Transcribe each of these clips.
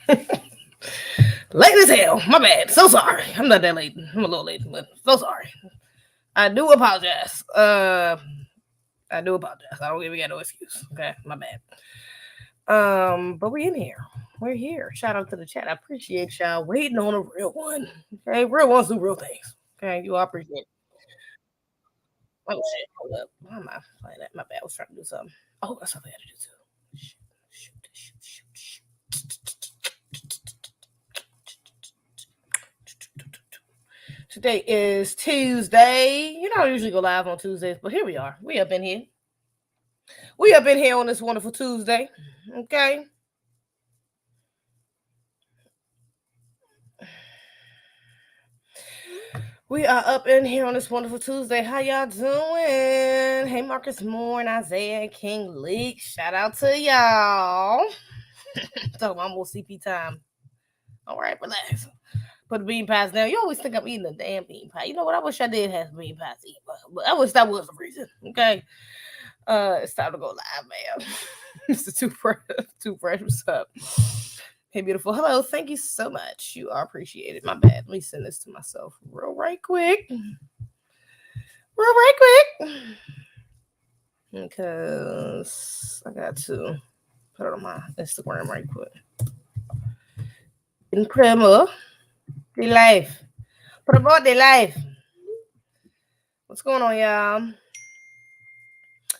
Late as hell. My bad. So sorry. I'm not that late. I'm a little late, but so sorry. I do apologize. I do apologize. I don't even got no excuse. Okay, my bad. But we in here. We're here. Shout out to the chat. I appreciate y'all waiting on a real one. Okay, real ones do real things. Okay, you all appreciate it. Oh shit, hold up. Why am I playing that? My bad. I was trying to do something. Oh, that's something I had to do too. Today is Tuesday. You know, I usually go live on Tuesdays, but here we are. We up in here. We up in here on this wonderful Tuesday. Okay. We are up in here on this wonderful Tuesday. How y'all doing? Hey, Marcus Moore and Isaiah and King Leak. Shout out to y'all. Talking about more CP time. All right, relax. Put the bean pies down. You always think I'm eating a damn bean pie. You know what? I wish I did have some bean pies to eat, but I wish that was the reason. Okay. It's time to go live, man. Mr. Too fresh. What's up? Hey, beautiful. Hello. Thank you so much. You are appreciated. My bad. Let me send this to myself right quick. Right quick. Because I got to put it on my Instagram right quick. In Primo. The life. Promote the life. What's going on, y'all?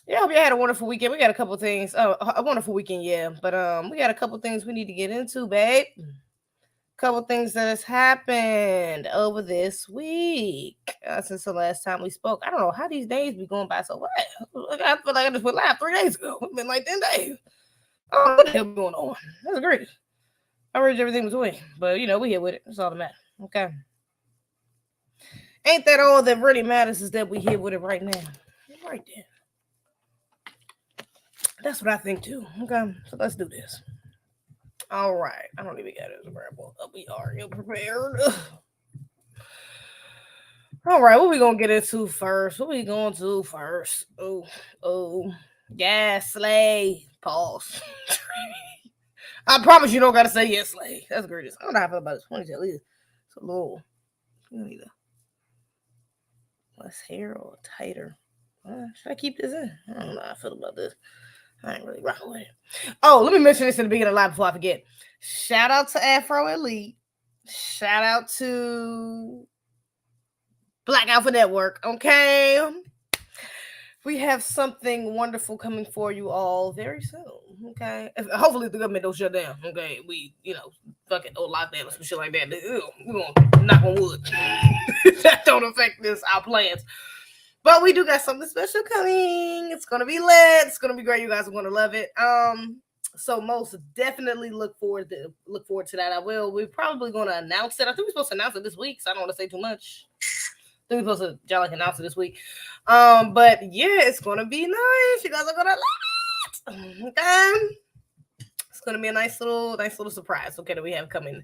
Yeah, I hope you had a wonderful weekend. We got a couple things. Oh, a wonderful weekend, yeah. But we got a couple things we need to get into, babe. Couple things that has happened over this week since the last time we spoke. I don't know how these days be going by so what. I feel like I just went live 3 days ago. It's been like 10 days. I don't know what the hell going on. That's great. I heard everything was away, but you know we here with it. That's all that matters. Okay. Ain't that all that really matters is that we here with it right now. Right there. That's what I think too. Okay, so let's do this. All right. I don't even got it as a variable. We are ill prepared. All right, what we gonna get into first? What we gonna do first? Oh, yes, Slay. Pause. I promise you don't gotta say yes, Slay. That's great. I don't know how I feel about this ponytail either. It's a little. You need less hair or tighter. Should I keep this in? I don't know how I feel about this. I ain't really rocking with it. Oh, let me mention this in the beginning of the live before I forget. Shout out to Afro Elite. Shout out to Black Alpha Network. Okay. We have something wonderful coming for you all very soon. Okay. Hopefully the government don't shut down. Okay. We, fucking lockdown or some shit like that. We're gonna knock on wood. That don't affect our plans. But we do got something special coming. It's gonna be lit. It's gonna be great. You guys are gonna love it. So most definitely look forward to that. We're probably gonna announce it. I think we're supposed to announce it this week, so I don't want to say too much. I think we're supposed to announce it this week. But yeah, it's gonna be nice. You guys are gonna love it. Okay. It's gonna be a nice little surprise. Okay, that we have coming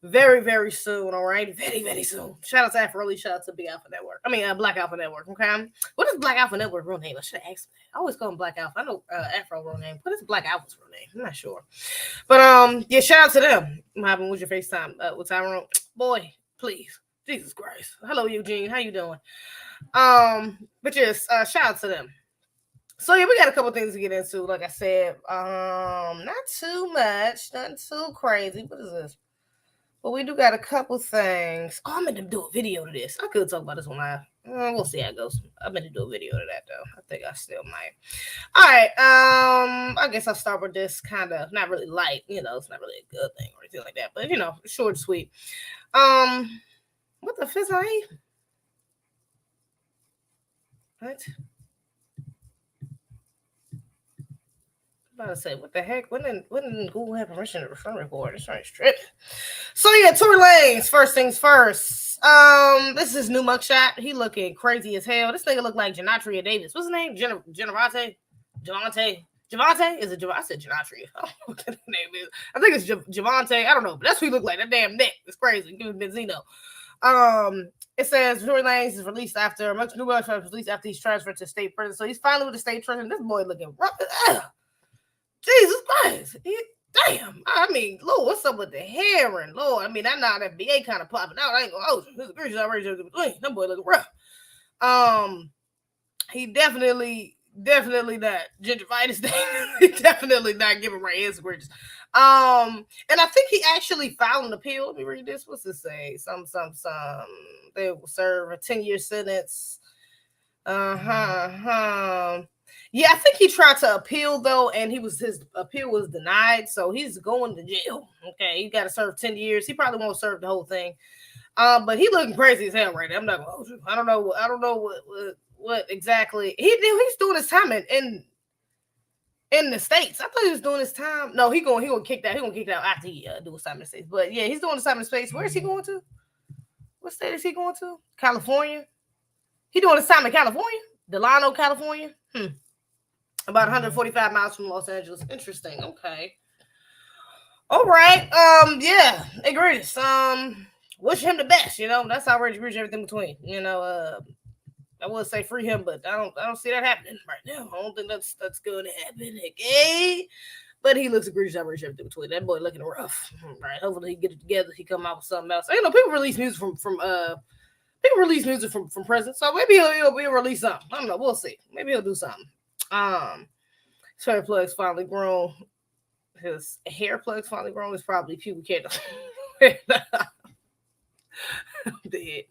very, very soon. All right, very, very soon. Shout out to Afro, shout out to Big Alpha Network. Black Alpha Network. Okay, what is Black Alpha Network real name? I should have asked that. I always call him Black Alpha. I know Afro real name. What is Black Alpha's real name? I'm not sure. But yeah, shout out to them. What happened with your FaceTime with Tyrone? Boy, please, Jesus Christ. Hello, Eugene. How you doing? But yes, shout out to them. So yeah, we got a couple things to get into. Like I said, not too much, nothing too crazy. What is this? But we do got a couple things. Oh, I'm going to do a video to this. I could talk about this one live. We'll see how it goes. I'm going to do a video to that though. I think I still might. All right. I guess I'll start with this kind of not really light. It's not really a good thing or anything like that. But short and sweet. What the fizz I eat? What? About to say, what the heck? When didn't Google have permission to record? It's right strip. So yeah, Tory Lanez. First things first. This is his new mugshot. He looking crazy as hell. This nigga look like Janatria Davis. What's his name? Javante? Is it Javante? I said Janatria. I don't know what the name is. I think it's Javante. I don't know, but that's what he look like. That damn neck. It's crazy. Give him Benzino. It says Tory Lanez is released after new mugshot was released after he's transferred to state prison. So he's finally with the state prison. This boy looking rough. Jesus Christ. damn. I mean, Lord, what's up with the hair? And Lord, I mean, I know that BA kind of popping out. I ain't gonna this egregious outrage in between. That boy looking rough. He definitely not gingivitis. He definitely not giving right answers. And I think he actually filed an appeal. Let me read this. What's this say? Some. They will serve a 10-year sentence. Yeah, I think he tried to appeal though, and his appeal was denied, so he's going to jail. Okay, he got to serve 10 years. He probably won't serve the whole thing. But he looking crazy as hell right now. I'm not gonna hold you. I don't know what exactly he's doing his time in the States. I thought he was doing his time. No, he gonna kick that. He gonna kick that after he do his time in the States. But yeah, he's doing his time in the States. Where is he going to? What state is he going to? California. He doing his time in California, Delano, California. About 145 miles from Los Angeles. Interesting. Okay. All right. Yeah. Egregious. Wish him the best. You know, that's outrageous. Everything between. You know. I would say free him, but I don't see that happening right now. I don't think that's going to happen. Okay. But he looks egregious. Everything between. That boy looking rough. All right. Hopefully he get it together. He come out with something else. You know, people release music from prison, so maybe he'll release something. I don't know. We'll see. Maybe he'll do something. His hair plug's finally grown. His hair plug's finally grown. It's probably pubic hair. I'm dead.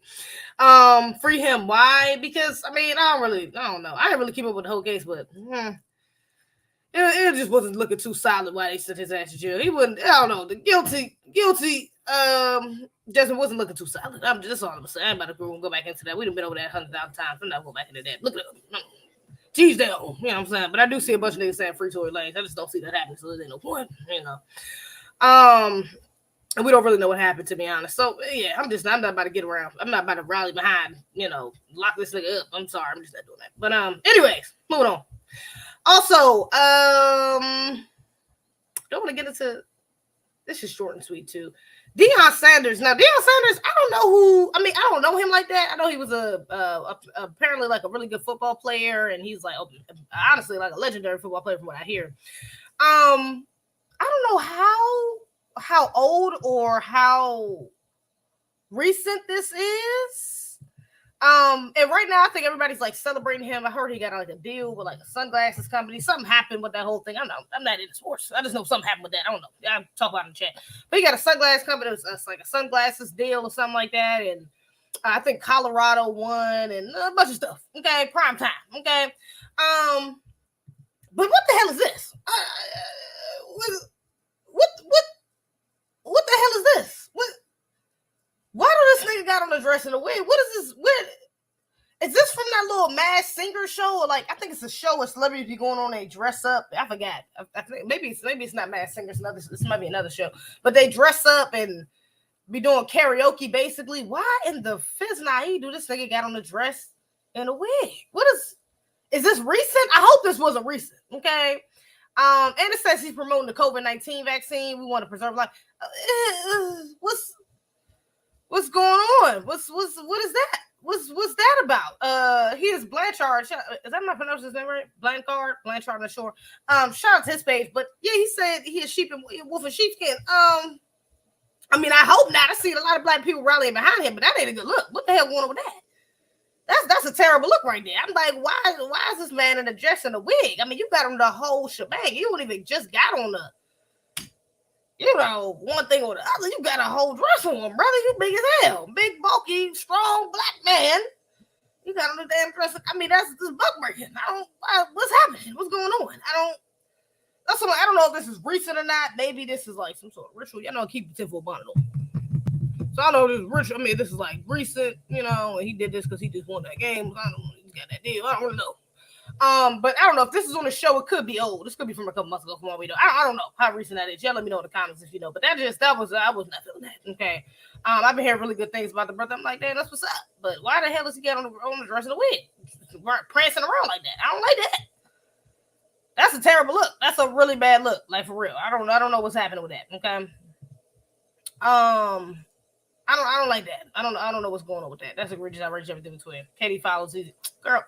Free him. Why? Because I mean, I don't know. I didn't really keep up with the whole case, but it just wasn't looking too solid why they sent his ass to jail. He wasn't. I don't know. The guilty. Justin wasn't looking too solid. That's all I'm gonna say. I ain't about to go back into that. We've been over that 100,000 times. I'm not going back into that. Look at it. Geez, down. You know what I'm saying? But I do see a bunch of niggas saying free Tory Lanez. I just don't see that happening, so there ain't no point. You know. And we don't really know what happened, to be honest. So yeah, I'm not about to get around. I'm not about to rally behind. You know, lock this nigga up. I'm sorry. I'm just not doing that. But anyways, moving on. Also, don't want to get into. This is short and sweet too. Deion Sanders. Now, Deion Sanders, I don't know him like that. I know he was apparently like a really good football player, and he's like honestly like a legendary football player from what I hear. I don't know how old or how recent this is. And right now I think everybody's like celebrating him. I heard he got like a deal with like a sunglasses company. Something happened with that whole thing. I'm not into sports. I just know something happened with that. I don't know. I'll talk about it in the chat. But he got a sunglasses company. It's like a sunglasses deal or something like that. And I think Colorado won and a bunch of stuff. Okay, prime time. Okay. But what the hell is this? What the hell is this? Why do this nigga got on the dress and the wig? What is this? What is this from that little Masked Singer show? Or like I think it's a show where celebrities be going on, they dress up. I forgot. I think maybe it's not Masked Singer. This might be another show. But they dress up and be doing karaoke basically. Why in the fizz do this nigga got on the dress and a wig? Is this recent? I hope this wasn't recent. Okay. And it says he's promoting the COVID-19 vaccine. We want to preserve life. What's going on? What is that? What's that about? He is Blanchard. Is that my pronouncing his name right? Blanchard, I'm not sure. Shout out to his page, but yeah, he said he is wolf in sheepskin. I mean, I hope not. I seen a lot of black people rallying behind him, but that ain't a good look. What the hell going on with that? That's a terrible look right there. I'm like, why is this man in a dress and a wig? I mean, you got on the whole shebang. You don't even just got on one thing or the other. You got a whole dress on, brother. You big as hell. Big, bulky, strong black man. You got on the damn dress. I mean, that's just buck breaking. What's happening? What's going on? I don't know if this is recent or not. Maybe this is like some sort of ritual. Y'all know, keep the 10-foot bonnet on. So I know this is ritual. I mean, this is like recent, and he did this because he just won that game. I don't know. He got that deal. I don't really know. But I don't know if this is on the show. It could be old. This could be from a couple months ago from what we know. I don't know how recent that is. Y'all let me know in the comments if you know. But I was not feeling that. Okay. I've been hearing really good things about the brother. I'm like, damn, that's what's up. But why the hell is he got on the dress and the wig? Prancing around like that. I don't like that. That's a terrible look. That's a really bad look. Like for real. I don't know what's happening with that. Okay. I don't like that. I don't know what's going on with that. That's egregious. I rage everything between. Katie follows easy. Girl.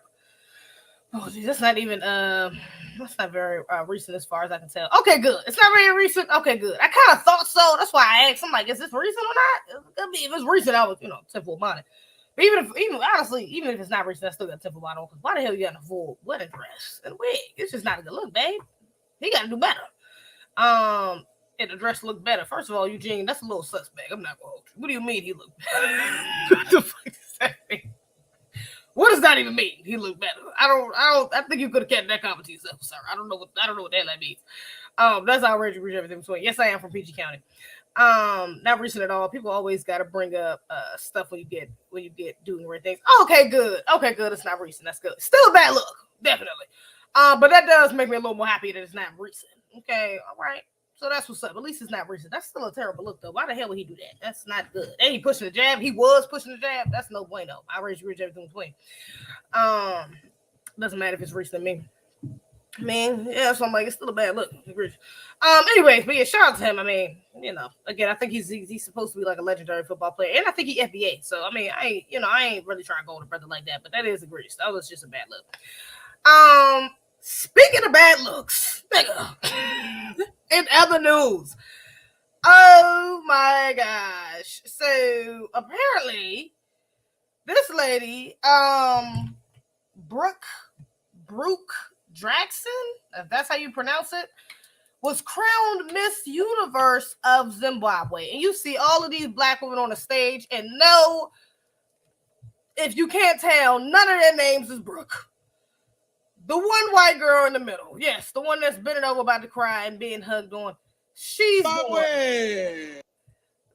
Oh, geez, that's not even that's not very recent as far as I can tell. Okay, good. It's not very recent. Okay, good. I kind of thought so. That's why I asked. I'm like, is this recent or not? It could be. If it's recent, I was, tenfold about it. But even honestly, even if it's not recent, I still got tenfold about it. Because why the hell you got a full wedding dress and wig? It's just not a good look, babe. He got to do better. And the dress looked better. First of all, Eugene, that's a little suspect. I'm not gonna hold you. What do you mean he looked better? What the fuck does that mean? What does that even mean? He looked better. I think you could have kept that comment to yourself, sir. I don't know what the hell that means. That's outrageous. Everything between. Yes, I am from PG County. Not recent at all. People always got to bring up stuff when you get doing weird things. Okay, good. It's not recent. That's good. Still a bad look, definitely. But that does make me a little more happy that it's not recent. Okay, all right. So that's what's up. At least it's not recent. That's still a terrible look, though. Why the hell would he do that? That's not good. And he pushing the jab. He was pushing the jab. That's no bueno. I raise everything between. Doesn't matter if it's recent to me. I mean, yeah, so I'm like, it's still a bad look. Anyways, but yeah, shout out to him. I mean, again, I think he's supposed to be like a legendary football player, and I think he FBA. So I mean, I ain't really trying to go with a brother like that, but that is egregious. That was just a bad look. Speaking of bad looks, nigga, in other news, oh my gosh. So apparently, this lady, Brooke Draxon, if that's how you pronounce it, was crowned Miss Universe of Zimbabwe. And you see all of these black women on the stage, and no, if you can't tell, none of their names is Brooke. The one white girl in the middle. Yes, the one that's bending over about to cry and being hugged on. She's the one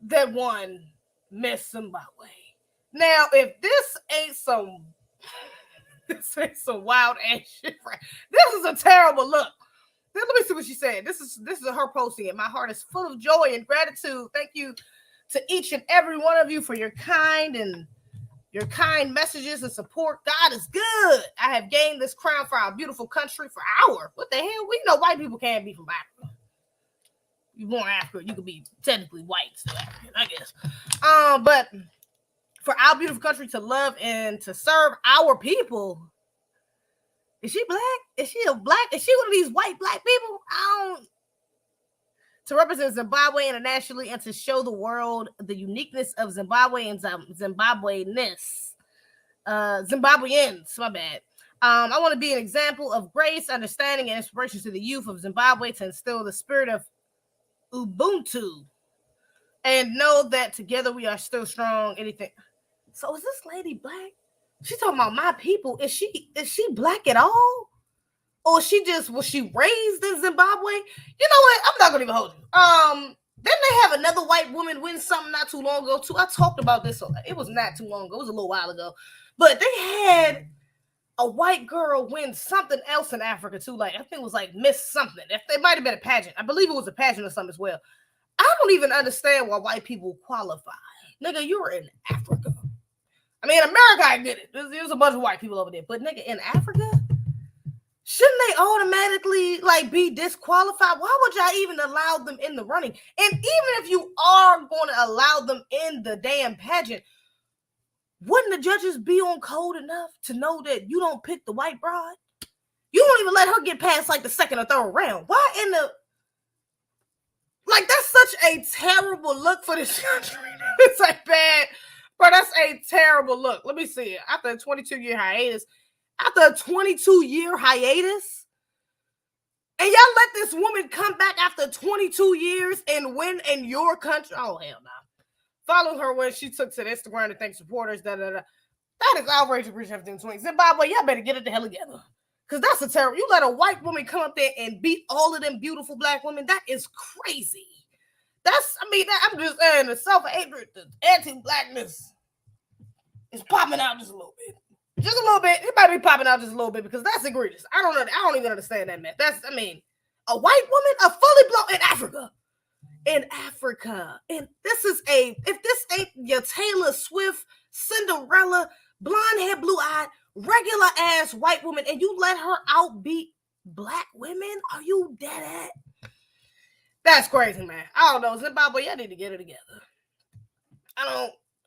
that won Miss Zimbabwe. Now, if this ain't some wild ass shit, right? This is a terrible look. Let me see what she said. This is her posting it. My heart is full of joy and gratitude. Thank you to each and every one of you for your kind messages and support. God is good. I have gained this crown for our beautiful country for what the hell? We know white people can't be from Africa. You born Africa, you could be technically white, still African, I guess. But for our beautiful country to love and to serve our people. Is she black? Is she one of these white black people? To represent Zimbabwe internationally and to show the world the uniqueness of Zimbabwe and Zimbabweans, my bad. I want to be an example of grace, understanding, and inspiration to the youth of Zimbabwe to instill the spirit of Ubuntu and know that together we are still strong. Anything. So is this lady black? She's talking about my people. Is she black at all? Or was she raised in Zimbabwe? You know what? I'm not gonna even hold you. Didn't they have another white woman win something not too long ago too? I talked about this. It was not too long ago. It was a little while ago. But they had a white girl win something else in Africa too. Like I think it was like Miss something. It might have been a pageant. I believe it was a pageant or something as well. I don't even understand why white people qualify. Nigga, you were in Africa. I mean, in America, I get it. There's a bunch of white people over there. But nigga, in Africa, shouldn't they automatically be disqualified? Why would y'all even allow them in the running? And even if you are going to allow them in the damn pageant, wouldn't the judges be on code enough to know that you don't pick the white broad? You don't even let her get past the second or third round. Why in the... that's such a terrible look for this country. It's bad... Bro, that's a terrible look. Let me see it. After a 22-year hiatus, and y'all let this woman come back after 22 years and win in your country? Oh, hell no. Follow her when she took to the Instagram to thank supporters. That is outrageous. Zimbabwe, y'all better get it the hell together. Because that's a terrible... You let a white woman come up there and beat all of them beautiful black women. That is crazy. I'm just saying the self-hatred, the anti-blackness is popping out just a little bit. Just a little bit. It might be popping out just a little bit because that's egregious. I don't even understand that, man. A white woman, a fully blown in Africa. And if this ain't your Taylor Swift, Cinderella, blonde hair, blue eyed, regular ass white woman, and you let her outbeat black women, are you dead at? That's crazy, man. I don't know. Zimbabwe, y'all need to get it together.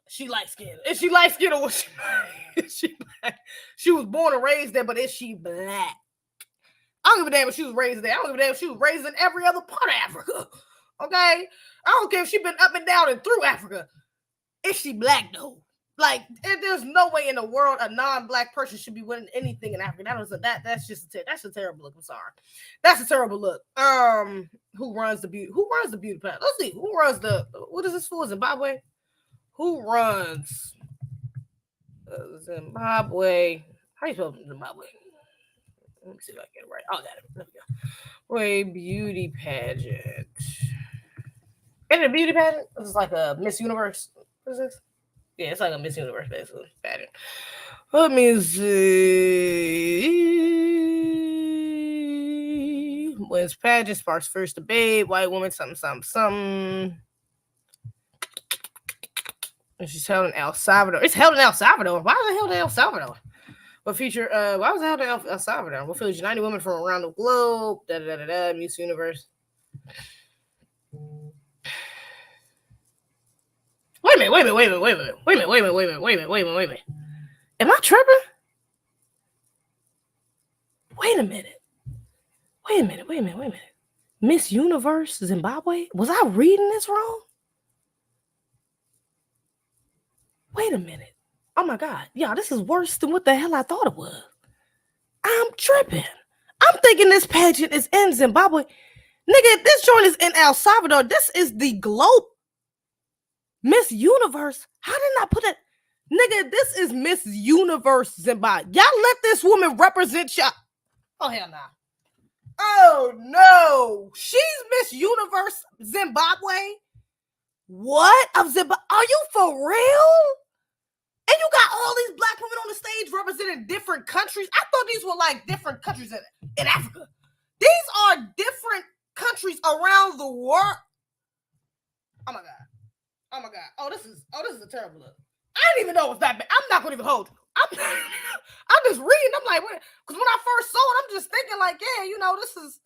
She light skinned. Is she light skinned or was she black? She was born and raised there, but is she black? I don't give a damn if she was raised there. I don't give a damn if she was raised in every other part of Africa. Okay? I don't care if she's been up and down and through Africa. Is she black though? Like, there's no way in the world a non-black person should be winning anything in Africa. That's a terrible look. I'm sorry. That's a terrible look. Who runs the beauty pageant? Let's see. Who runs what is this for? Zimbabwe? Who runs Zimbabwe? How you spell Zimbabwe? Let me see if I get it right. Oh, I got it. There we go. Wait, beauty pageant. Is it a beauty pageant? This is like a Miss Universe. What is this? Yeah, it's like a Miss Universe basically pageant. Let me see. When's pageant sparks first debate? White woman, something. And she's held in El Salvador. It's held in El Salvador. Why is it held in El Salvador? What feature? Why was it held in El Salvador? What features 90 women from around the globe? Miss Universe. Wait a minute. Am I tripping? Wait a minute. Miss Universe Zimbabwe? Was I reading this wrong? Wait a minute. Oh my God. Yeah, this is worse than what the hell I thought it was. I'm tripping. I'm thinking this pageant is in Zimbabwe. Nigga, this joint is in El Salvador. This is the globe. Miss Universe. How did I put it? Nigga, this is Miss Universe Zimbabwe. Y'all let this woman represent y'all. Oh, hell nah. Oh, no. She's Miss Universe Zimbabwe? What? Of Zimbabwe? Are you for real? And you got all these black women on the stage representing different countries. I thought these were like different countries in Africa. These are different countries around the world. Oh my God. Oh, this is a terrible look. I didn't even know it was that bad. I'm not gonna even hold you. I'm just reading. I'm like, because when I first saw it, I'm just thinking like, yeah, this is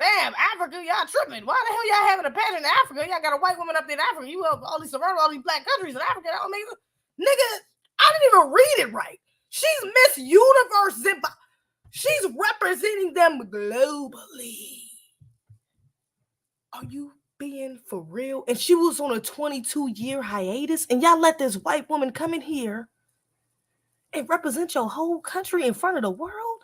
damn Africa. Y'all tripping. Why the hell y'all having a pageant in Africa? Y'all got a white woman up there in Africa. You have all these surrounding all these black countries in Africa. That don't make sense. Nigga, I didn't even read it right. She's Miss Universe Zimbabwe. She's representing them globally. Are you being for real? And she was on a 22-year hiatus, and y'all let this white woman come in here and represent your whole country in front of the world?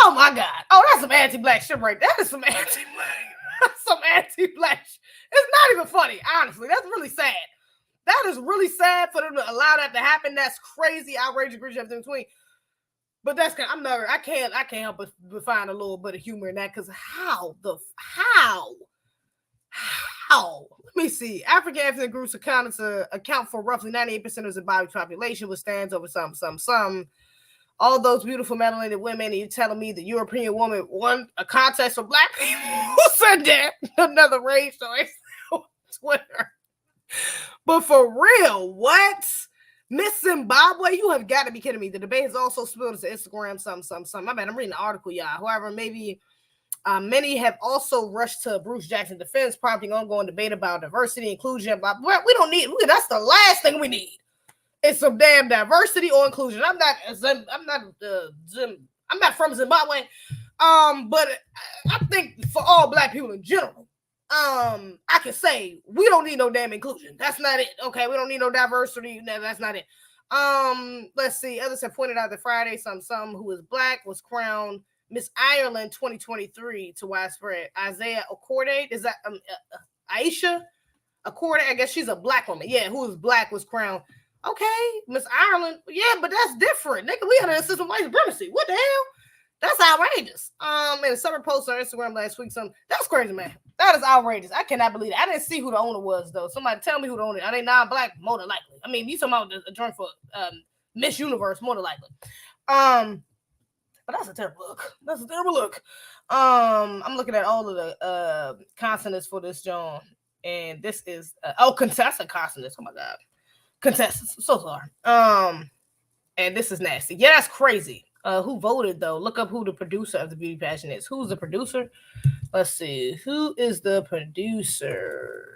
Oh my God. Oh, that's some anti-black shit right there. That is some anti-black. That's some anti-black shit. It's not even funny, honestly. That's really sad. That is really sad for them to allow that to happen. That's crazy, outrageous, egregious, everything in between. But that's kind of, I can't help but find a little bit of humor in that, because how? Let me see. African ethnic groups account for roughly 98% of Zimbabwe's population, which stands over some. All those beautiful melanated women, and you're telling me the European woman won a contest for black people? Who said that? Another rage story on Twitter. But for real, what? Miss Zimbabwe, you have got to be kidding me. The debate has also spilled into Instagram, something. I bet I'm reading the article, y'all. However, maybe many have also rushed to Bruce Jackson's defense, prompting ongoing debate about diversity, inclusion. Blah, blah. We don't need. That's the last thing we need. It's some damn diversity or inclusion. I'm not from Zimbabwe, but I think for all black people in general, I can say we don't need no damn inclusion. That's not it. Okay, we don't need no diversity. No, that's not it. Let's see. Others have pointed out that Friday, some who is black was crowned Miss Ireland 2023 to widespread. Isaiah Acorde, is that Aisha Acorde? I guess she's a black woman. Yeah, who is black was crowned. Okay, Miss Ireland. Yeah, but that's different. Nigga, we under a system of white supremacy. What the hell? That's outrageous. And a separate post on Instagram last week, that's crazy, man. That is outrageous. I cannot believe it. I didn't see who the owner was, though. Somebody tell me who the owner is. Are they non-black? More than likely. I mean, you talking about a joint for Miss Universe, more than likely. But that's a terrible look. I'm looking at all of the consonants for this joint, and this is contestant consonants. Oh my God, contestants. I'm so sorry. And this is nasty. Yeah, that's crazy. Who voted though? Look up who the producer of the beauty pageant is. Who's the producer? Let's see. Who is the producer?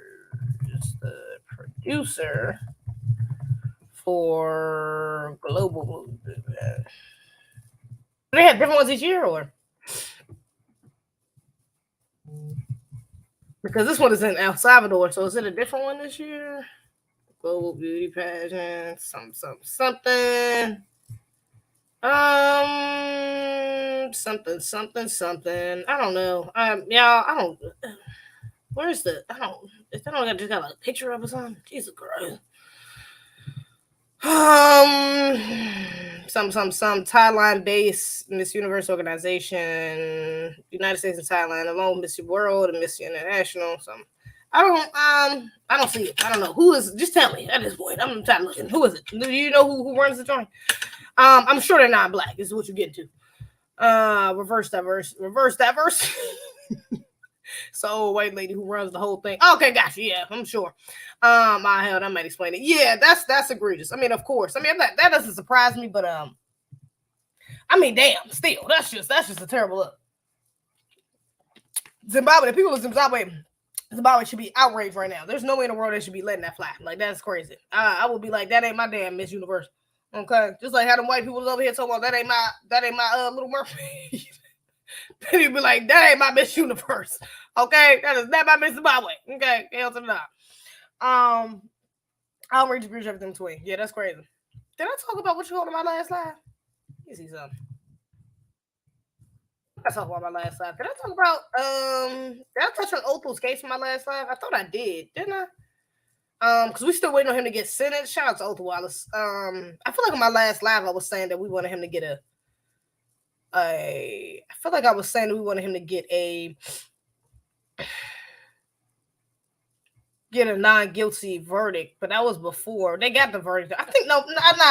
for global. Do they have different ones each year, or because this one is in El Salvador, so is it a different one this year? Global beauty pageant, something. Something. I don't know. Yeah, I don't. Where's the? I don't. If I don't just got like a picture of or something. Jesus Christ. Some Thailand-based Miss Universe organization, United States and Thailand, along Miss World and Miss International. Some. I don't see it. I don't know who is. Just tell me at this point. I'm tired of looking. Who is it? Do you know who runs the joint? I'm sure they're not black. This is what you get to. Reverse diverse. So white lady who runs the whole thing. Okay, gotcha. Yeah, I'm sure. My hell, that might explain it. Yeah, that's egregious. I mean, of course. I mean, that doesn't surprise me, but I mean, damn, still, that's just a terrible look. Zimbabwe, the people of Zimbabwe should be outraged right now. There's no way in the world they should be letting that fly. Like, that's crazy. I would be like, that ain't my damn Miss Universe. Okay, just like how them white people was over here talking about that ain't my Little Mermaid. They'd be like, that ain't my Miss Universe. Okay, that is not my Miss Zimbabwe. Okay, hell to the not. I'll read the everything between. Yeah, that's crazy. Did I talk about what you called on my last live? You see something? I talked about my last live. Did I talk about did I touch on Othel's case in my last live? I thought I did, didn't I? Because we still waiting on him to get sentenced. Shout out to Othel Wallace. I feel like on my last live I was saying that we wanted him to get I feel like I was saying that we wanted him to get a non-guilty verdict, but that was before they got the verdict. I think no,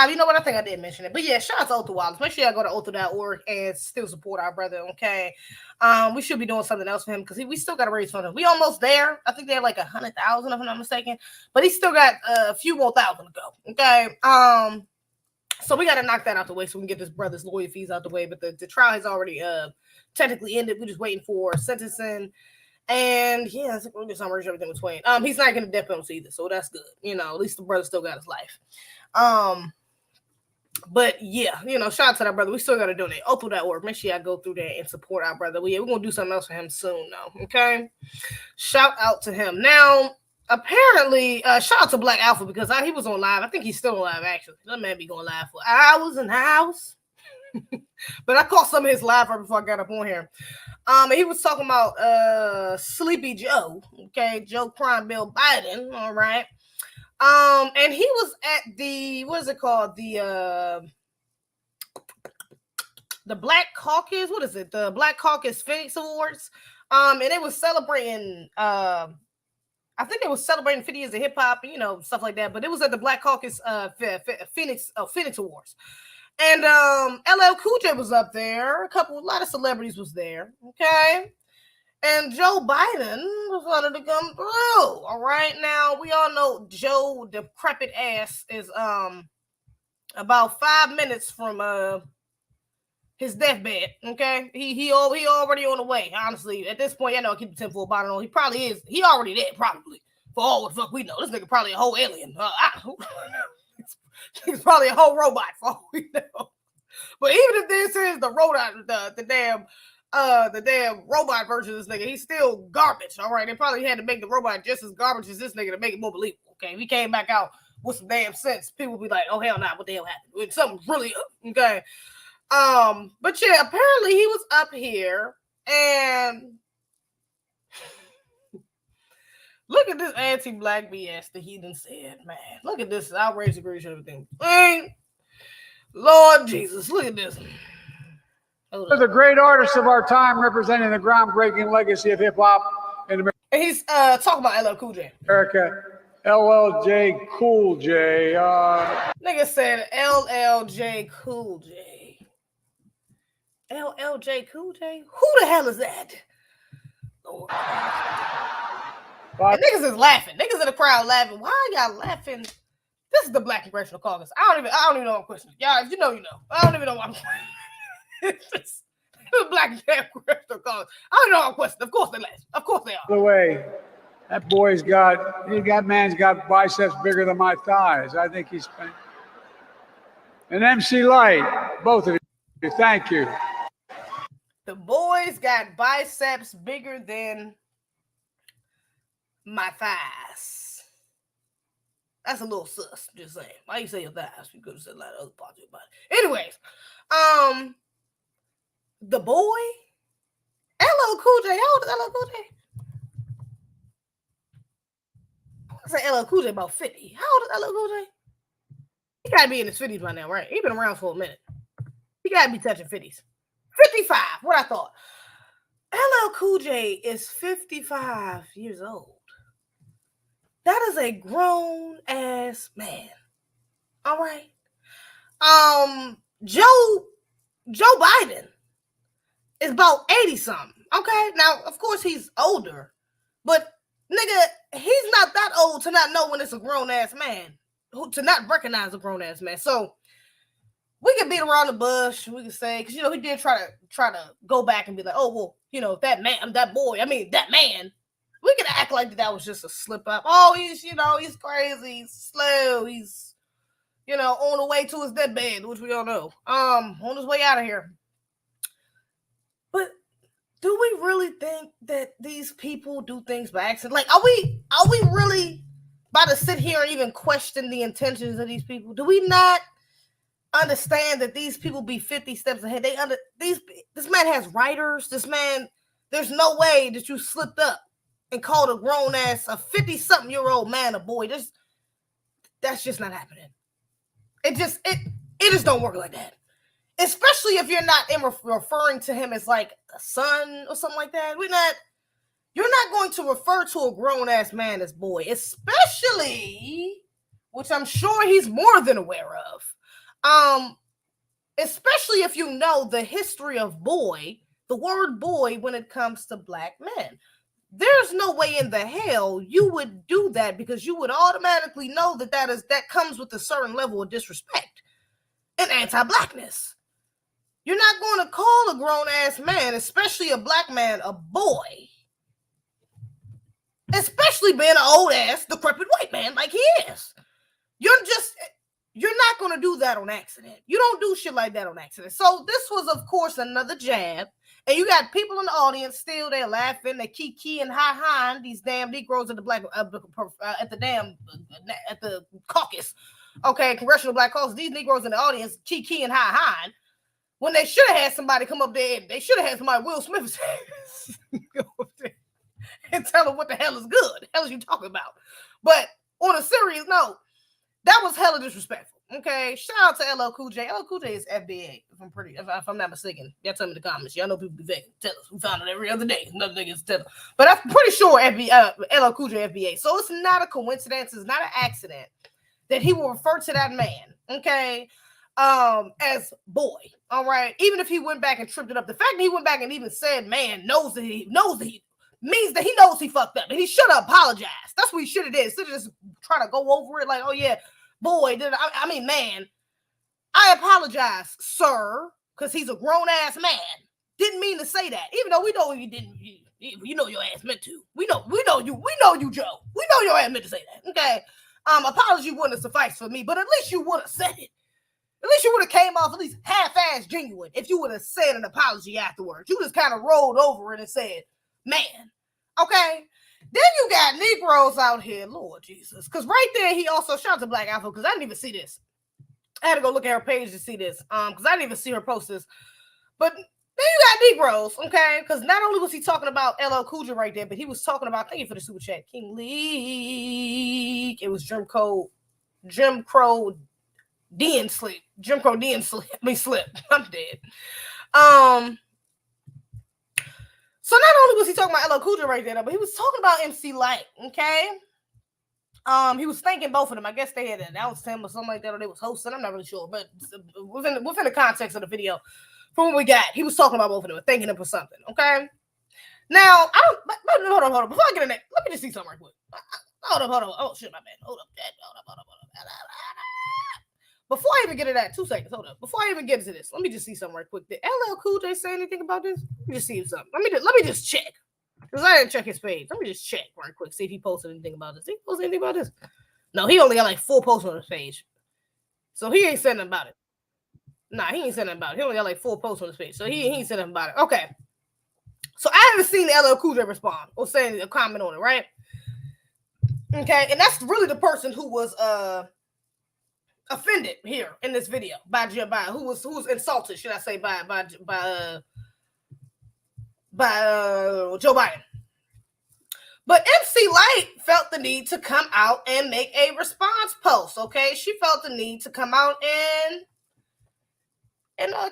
you know what? I think I did mention it. But yeah, shout out to Othel Wallace. Make sure y'all go to othel.org and still support our brother, okay? We should be doing something else for him because we still got to raise funds. We almost there. I think they have like 100,000 if I'm not mistaken, but he still got a few more thousand to go, okay? So we got to knock that out the way so we can get this brother's lawyer fees out the way. But the trial has already technically ended. We're just waiting for sentencing. And yeah, I think we'll get some everything between. He's not getting a death penalty either, so that's good. You know, at least the brother still got his life. But yeah, you know, shout out to that brother. We still got to donate. Othel.org. Make sure y'all go through there and support our brother. We're going to do something else for him soon, though. Okay? Shout out to him. Now, apparently, shout out to Black Alpha because he was on live. I think he's still on live, actually. That man be going live for hours and hours. But I caught some of his live right before I got up on here. And he was talking about Sleepy Joe, okay, Joe Crime Bill Biden, all right. And he was at the what is it called? The Black Caucus, what is it? The Black Caucus Phoenix Awards. And they was celebrating I think they was celebrating 50 years of hip hop and stuff like that. But it was at the Black Caucus Phoenix Awards. And LL Cool J was up there. A lot of celebrities was there. Okay. And Joe Biden was wanted to come through. All right. Now we all know Joe decrepit ass is about 5 minutes from his deathbed. Okay. He already on the way. Honestly, at this point, I keep the 10 full bottle on. He probably is. He already dead, probably. For all the fuck we know. This nigga probably a whole alien. He's probably a whole robot for all we know. But even if this is the robot, the damn robot version of this nigga, he's still garbage. All right, they probably had to make the robot just as garbage as this nigga to make it more believable. Okay, if he came back out with some damn sense, people would be like, "Oh hell, what the hell happened?" Something's really up. Okay, but yeah, apparently he was up here and. Look at this anti-black BS that he done said, man. Look at this outrageous egregious everything. Man, Lord Jesus, look at this. There's a great artist of our time representing the groundbreaking legacy of hip-hop in America. And he's talking about LL Cool J. LLJ Cool J. Nigga said LLJ Cool J. LLJ Cool J? Who the hell is that? Lord. And niggas is laughing. Niggas in the crowd laughing. Why are y'all laughing? This is the Black Congressional Caucus. I don't even know what I'm questioning. Y'all, if you know, you know. I don't even know what I'm questioning. It's the Black Congressional Caucus. I don't know what I'm questioning. Of course they laugh. Of course they are. By the way, that man's got biceps bigger than my thighs. I think he's and MC Light, both of you. Thank you. The boys got biceps bigger than my thighs. That's a little sus, just saying. Why you say your thighs? You could have said a lot of other parts of your body. Anyways, the boy, LL Cool J. How old is LL Cool J? I say LL Cool J about 50. How old is LL Cool J? He gotta be in his 50s by now, right? He been around for a minute. He gotta be touching 50s. 55, what I thought. LL Cool J is 55 years old. That is a grown ass man. All right. Joe Biden is about 80 something. Okay. Now, of course, he's older, but nigga, he's not that old to not know when it's a grown ass man, to not recognize a grown ass man. So we can beat around the bush. We can say, because he did try to go back and be like, oh well, that man. We could act like that was just a slip up. Oh, he's crazy, he's slow, he's on the way to his deathbed, which we all know. On his way out of here. But do we really think that these people do things by accident? Like, are we really about to sit here and even question the intentions of these people? Do we not understand that these people be 50 steps ahead? This man has writers. This man, there's no way that you slipped up and called a grown ass, a 50-something-year-old man a boy. That's just not happening. It just don't work like that. Especially if you're not referring to him as like a son or something like that. You're not going to refer to a grown ass man as boy, especially, which I'm sure he's more than aware of. Especially if you know the history of boy, the word boy when it comes to black men. There's no way in the hell you would do that, because you would automatically know that comes with a certain level of disrespect and anti-blackness. You're not going to call a grown-ass man, especially a black man, a boy. Especially being an old-ass, decrepit white man like he is. You're not going to do that on accident. You don't do shit like that on accident. So this was, of course, another jab. And you got people in the audience still there laughing, they kiki and hi-hi, these damn Negroes at the caucus. Okay, Congressional Black Caucus. These Negroes in the audience kiki and hi-hi. When they should have had somebody come up there, they should have had somebody, Will Smith, go up there and tell them what the hell is good. The hell is you talking about? But on a serious note, that was hella disrespectful. Okay, shout out to LL Cool J. LL Cool J is FBA, if I'm not mistaken. Y'all tell me in the comments. Y'all know people be faking. Tell us. We found it every other day. Another niggas tell us. But I'm pretty sure LL Cool J FBA. So it's not a coincidence. It's not an accident that he will refer to that man, okay, as boy. All right. Even if he went back and tripped it up, the fact that he went back and even said man means that he knows he fucked up, and he should have apologized. That's what he should have did. Instead of just trying to go over it like, oh yeah, boy, man, I apologize, sir, because he's a grown-ass man. Didn't mean to say that. Even though we know you didn't, you know your ass meant to. We know you, Joe. We know your ass meant to say that, okay? Apology wouldn't have sufficed for me, but at least you would have said it. At least you would have came off at least half-ass genuine if you would have said an apology afterwards. You just kind of rolled over it and said, man, okay? Then you got Negroes out here, Lord Jesus. Because right there, he also, shout out to Black Alpha, because I didn't even see this. I had to go look at her page to see this, because I didn't even see her post this. But then you got Negroes, okay? Because not only was he talking about LL Cool J right there, but he was talking about, thank you for the super chat, King League. It was Jim Crow D slip. I'm dead. So not only was he talking about LL Cool J right there, but he was talking about MC Light, okay? He was thanking both of them. I guess they had announced him or something like that, or they was hosting. I'm not really sure, but within the context of the video, from what we got, he was talking about both of them, thanking them for something, okay? Now, hold on. Before I get in there, let me just see something right quick. Hold up. Oh, shit, my bad. Hold up. Before I even get to that, 2 seconds, hold up. Before I even get into this, let me just see something right quick. Did LL Cool J say anything about this? Let me just see something. Let me just check. Because I didn't check his page. Let me just check right quick, see if he posted anything about this. Did he post anything about this? No, he only got like 4 posts on his page. So he ain't saying nothing about it. Nah, he ain't said nothing about it. He only got like 4 posts on his page, so he ain't said nothing about it. Okay. So I haven't seen the LL Cool J respond or say a comment on it, right? Okay, and that's really the person who was offended here in this video by who was insulted, should I say, by Joe Biden. But MC Lyte felt the need to come out and make a response post. Okay, she felt the need to come out and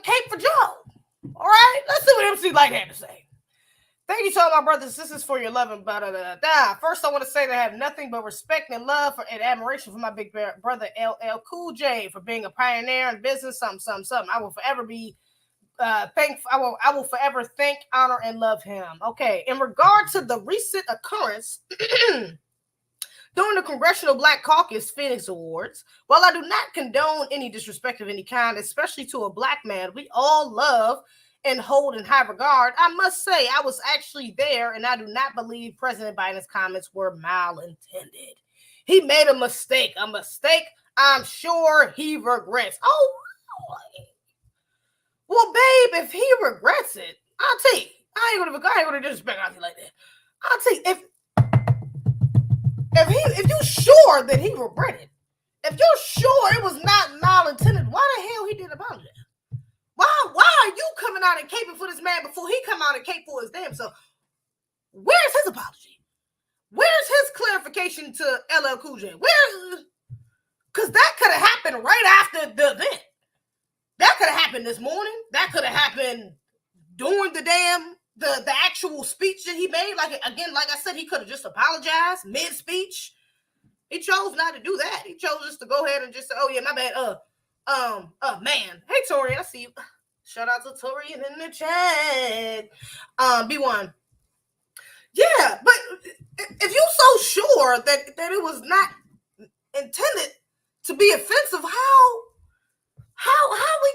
cape for Joe. All right, let's see what MC Lyte had to say. Thank you to all my brothers and sisters for your love and blah, blah, blah, blah. First, I want to say that I have nothing but respect and love and admiration for my big brother LL Cool J for being a pioneer in business. Something. I will forever be thankful. I will forever thank, honor, and love him. Okay. In regard to the recent occurrence during the Congressional Black Caucus Phoenix Awards, while I do not condone any disrespect of any kind, especially to a black man we all love and hold in high regard, I must say I was actually there, and I do not believe President Biden's comments were malintended. He made a mistake I'm sure he regrets. Oh, well, babe, if he regrets it, I'll tell you, I ain't gonna disrespect Auntie like that. I'll tell you, if you're sure that he regretted, if you're sure it was not malintended, why the hell he didn't apologize? Why are you coming out and caping for this man before he come out and cape for his damn self? Where's his apology? Where's his clarification to LL Cool J? Because that could have happened right after the event. That could have happened this morning. That could have happened during the actual speech that he made. Like I said, he could have just apologized mid-speech. He chose not to do that. He chose just to go ahead and just say, oh yeah, my bad. Man. Hey, Torian, I see you. Shout out to Torian in the chat. B1. Yeah, but if you're so sure that it was not intended to be offensive, how we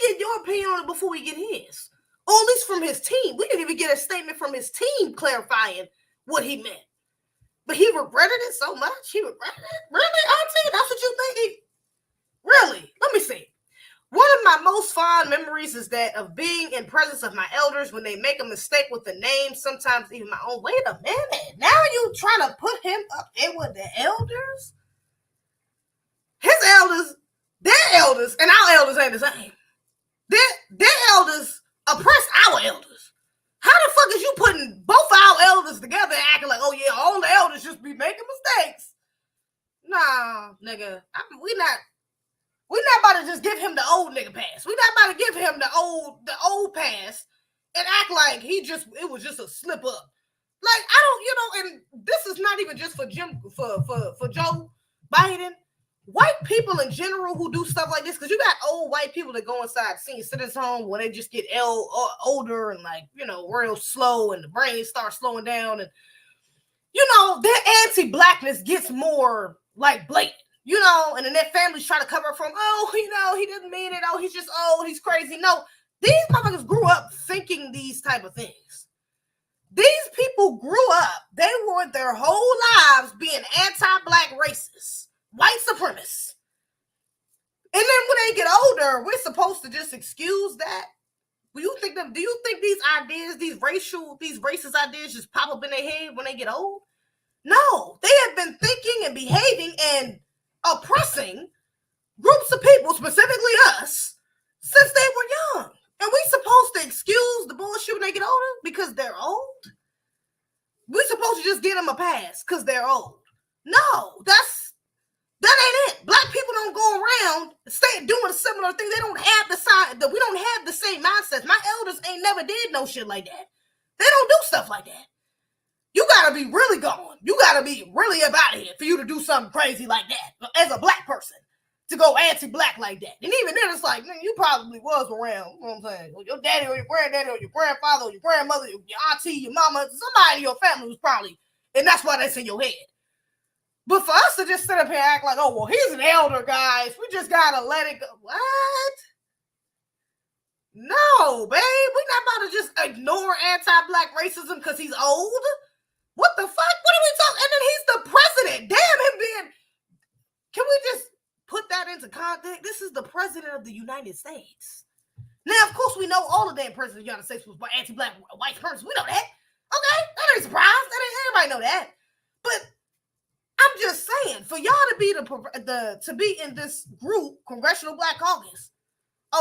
get your opinion on it before we get his? Or at least from his team. We didn't even get a statement from his team clarifying what he meant. But he regretted it so much. He regretted it? Really, Auntie? That's what you think? Really? Let me see. One of my most fond memories is that of being in presence of my elders when they make a mistake with the name, sometimes even my own. Wait a minute. Now you trying to put him up there with the elders? His elders, their elders, and our elders ain't the same. Their elders oppress our elders. How the fuck is you putting both our elders together and acting like, oh yeah, all the elders just be making mistakes? Nah, nigga. We not about to just give him the old nigga pass. We not about to give him the old pass and act like it was just a slip up. Like, I don't, and this is not even just for Joe Biden. White people in general who do stuff like this, because you got old white people that go inside senior citizens' home when they just get older and real slow and the brain starts slowing down, and their anti-blackness gets more like blatant. And then their families try to cover it from, he didn't mean it. Oh, he's just old. He's crazy. No, these motherfuckers grew up thinking these type of things. These people grew up. They were their whole lives being anti-black racists, white supremacists. And then when they get older, we're supposed to just excuse that. Do you think these ideas, these racist ideas just pop up in their head when they get old? No, they have been thinking and behaving and oppressing groups of people, specifically us, since they were young. And we supposed to excuse the bullshit when they get older because they're old? We supposed to just give them a pass because they're old? No, that ain't it. Black people don't go around doing a similar thing. They don't have we don't have the same mindsets. My elders ain't never did no shit like that. They don't do stuff like that. You gotta be really gone. You gotta be really up out of here for you to do something crazy like that as a black person, to go anti-black like that. And even then, it's like, man, you probably was around, you know what I'm saying? Your daddy or your granddaddy or your grandfather or your grandmother, your auntie, your mama, somebody in your family was probably, and that's why that's in your head. But for us to just sit up here and act like, oh, well, he's an elder, guys, we just gotta let it go. What? No, babe, we're not about to just ignore anti-black racism because he's old. What the fuck? What are we talking? And then he's the president. Damn him being. Can we just put that into context, this is the president of the United States. Now, of course, we know all the damn president of the United States was by anti-black white persons. We know that. Okay, that ain't a surprise. Everybody know that. But I'm just saying, for y'all to be to be in this group, Congressional Black Caucus,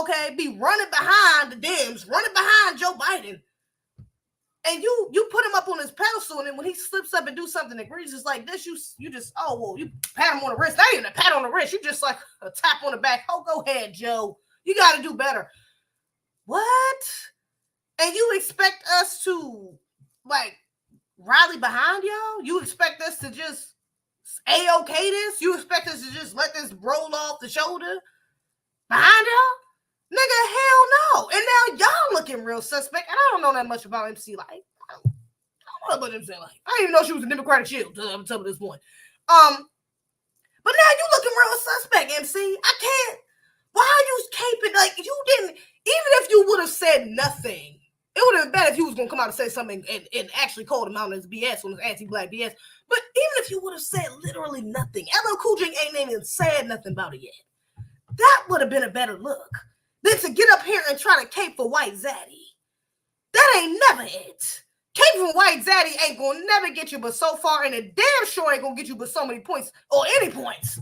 okay, be running behind the Dems, running behind Joe Biden, and you put him up on his pedestal, and then when he slips up and do something egregious like this, you just, oh, well, you pat him on the wrist. Not even a pat on the wrist. You just like a tap on the back. Oh, go ahead, Joe. You got to do better. What? And you expect us to, like, rally behind y'all? You expect us to just A-okay this? You expect us to just let this roll off the shoulder behind y'all? Nigga, hell no. And now y'all looking real suspect. And I don't know that much about MC Light. I don't know about MC Light. I didn't even know she was a Democratic shield up until this point. But now you looking real suspect, MC. I can't. Why are you caping? Like, you didn't, even if you would have said nothing, it would have been better if you was going to come out and say something and actually called him out as BS, on his anti-black BS. But even if you would have said literally nothing, LL Cool J ain't even said nothing about it yet. That would have been a better look than to get up here and try to cape for White Zaddy. That ain't never it. Cape for White Zaddy ain't going to never get you but so far, and it damn sure ain't going to get you but so many points, or any points,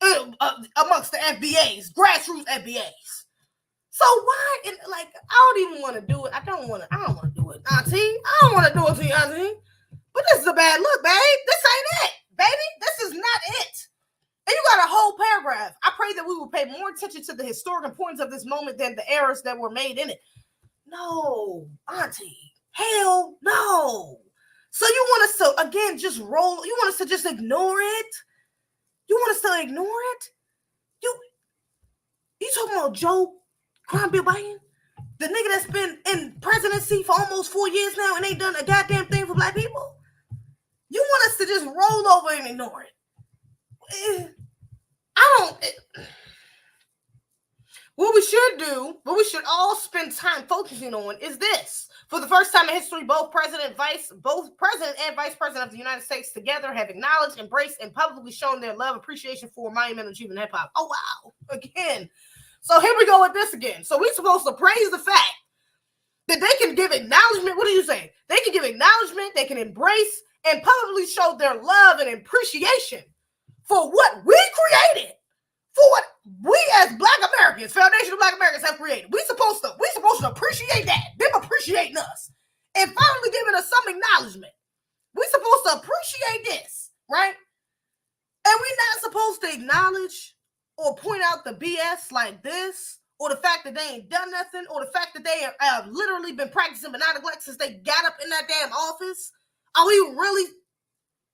amongst the FBAs, grassroots FBAs. So why, like, I don't even want to do it. I don't want to do it, Auntie. I don't want to do it to you, Auntie. But this is a bad look, babe. This ain't it, baby. This is not it. And you got a whole paragraph. I pray that we will pay more attention to the historic importance of this moment than the errors that were made in it. No, Auntie. Hell no. So you want us to, again, just roll. You want us to just ignore it? You want us to ignore it? You talking about Joe Bill Biden? The nigga that's been in presidency for almost 4 years now and ain't done a goddamn thing for black people? You want us to just roll over and ignore it? What we should all spend time focusing on is this. For the first time in history, both president and vice president of the United States together have acknowledged, embraced, and publicly shown their love, appreciation for monumental achievement in hip hop. Oh, wow. Again. So here we go with this again. So we're supposed to praise the fact that they can give acknowledgement. What do you say? They can give acknowledgement, they can embrace, and publicly show their love and appreciation for what we created, for what we as Black Americans, Foundation of Black Americans, have created. We supposed to appreciate that. Them appreciating us. And finally giving us some acknowledgement. We supposed to appreciate this, right? And we're not supposed to acknowledge or point out the BS like this, or the fact that they ain't done nothing, or the fact that they have literally been practicing benign neglect since they got up in that damn office. Are we really?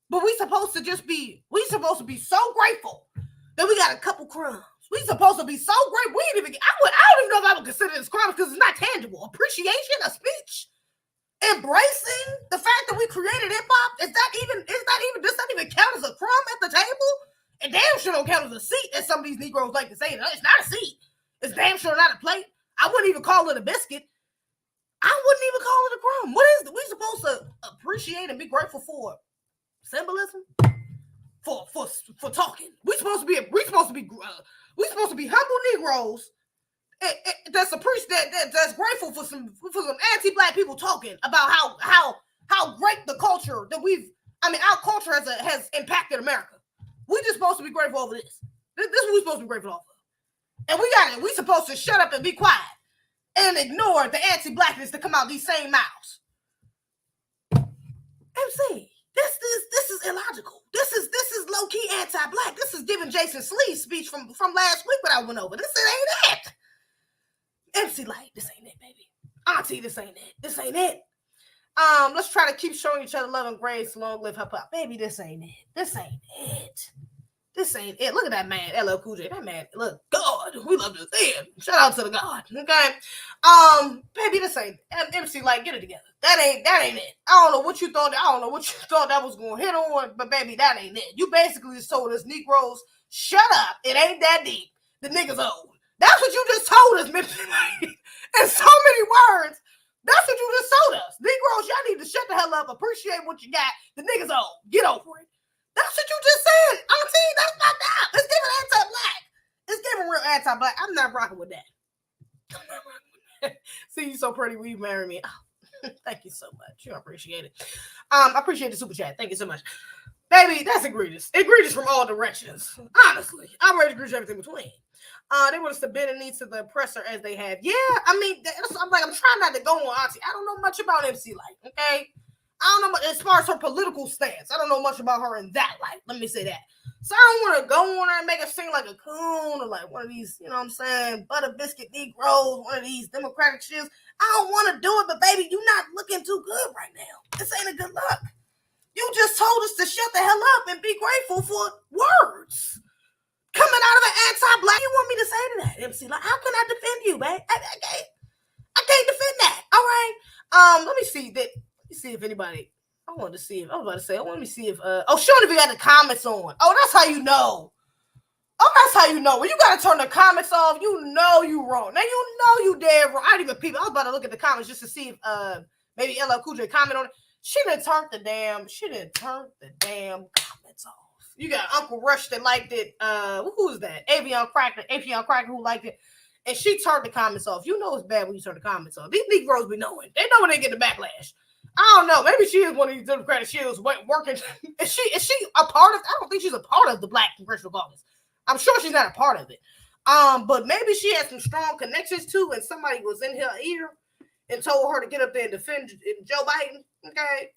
But we supposed to be so grateful that we got a couple crumbs. We supposed to be so grateful. I don't even know if I would consider this crumbs because it's not tangible. Appreciation, a speech, embracing the fact that we created hip hop. Does that even count as a crumb at the table? And damn sure don't count as a seat, as some of these Negroes like to say. It's not a seat. It's damn sure not a plate. I wouldn't even call it a biscuit. I wouldn't even call it a crumb. What is it? We supposed to appreciate and be grateful for symbolism, for talking. We supposed to be humble Negroes that's grateful for some anti-black people talking about how great the culture that our culture has impacted America. We just supposed to be grateful over this. This is what we're supposed to be grateful over. And we supposed to shut up and be quiet and ignore the anti-blackness that come out these same mouths. MC, this is illogical. This is low-key anti-black. This is giving Jason Slee's speech from last week that I went over. This ain't it. MC Light, this ain't it, baby. Auntie, this ain't it. This ain't it. Let's try to keep showing each other love and grace. Long live hip hop. Baby, this ain't it. This ain't it. This ain't it. Look at that man, LL Cool J. That man, look, God, we love to see him. Shout out to the God. Okay. Baby, this ain't MC Light, get it together. That ain't it. I don't know what you thought that was gonna hit on, but baby, that ain't it. You basically just told us Negroes, shut up. It ain't that deep. The niggas old. That's what you just told us, MC Light. In so many words. That's what you just told us. Negroes, y'all need to shut the hell up, appreciate what you got. The niggas old. Get over it. That's what you just said. Auntie, that's not that. Let's give it anti-black. gave him real anti-black. I'm not rocking with that. I'm not rocking with that. See, you so pretty. Will you marry me? Oh, thank you so much. You appreciate it. I appreciate the super chat. Thank you so much. Baby, that's egregious. Egregious from all directions. Honestly. I'm ready to egregious everything between. They want us to bend the knee to the oppressor as they have. Yeah, I mean, I'm trying not to go on Auntie. I don't know much about MC Light, okay? I don't know much as far as her political stance. I don't know much about her in that light. Let me say that. So I don't want to go on her and make her sing like a coon or like one of these, you know what I'm saying, butter biscuit Negroes, one of these Democratic shits. I don't want to do it, but baby, you're not looking too good right now. This ain't a good look. You just told us to shut the hell up and be grateful for words coming out of an anti-black. You want me to say to that, MC? Like, how can I defend you, babe? I can't defend that. All right. Let me see that. Let me see if anybody. I want to see if I was about to say. I want to see if. Sean, if you got the comments on. Oh, that's how you know. Oh, that's how you know. When you gotta turn the comments off, you know you wrong. Now you know you dead wrong. I didn't even peep. I was about to look at the comments just to see if maybe LL Cool J comment on it. She done turned the damn comments off. You got Uncle Rush that liked it. Who was that? Avion Cracker who liked it. And she turned the comments off. You know it's bad when you turn the comments off. These Negroes be knowing. They know when they get the backlash. I don't know. Maybe she is one of these Democratic shields working. Is she a part of? I don't think she's a part of the Black Congressional Caucus. I'm sure she's not a part of it. But maybe she has some strong connections too, and somebody was in her ear and told her to get up there and defend Joe Biden. Okay.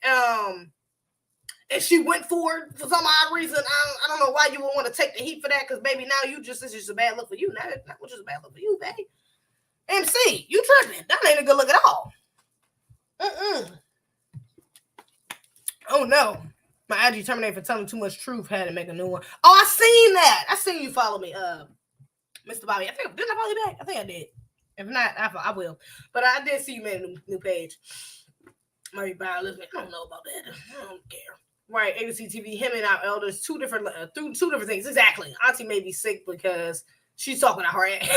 And she went for it for some odd reason. I don't know why you would want to take the heat for that, because baby, now this is just a bad look for you. Now it's not just a bad look for you, baby. MC, you tripping. That ain't a good look at all. Oh no. My IG terminated for telling too much truth. Had to make a new one. Oh, I seen that. I seen you follow me, Mr. Bobby. Didn't I follow you back? I think I did. If not, I will. But I did see you made a new page. Maybe by Elizabeth. I don't know about that. I don't care. Right, ABC TV, him and our elders, two different things. Exactly. Auntie may be sick because she's talking out her ass.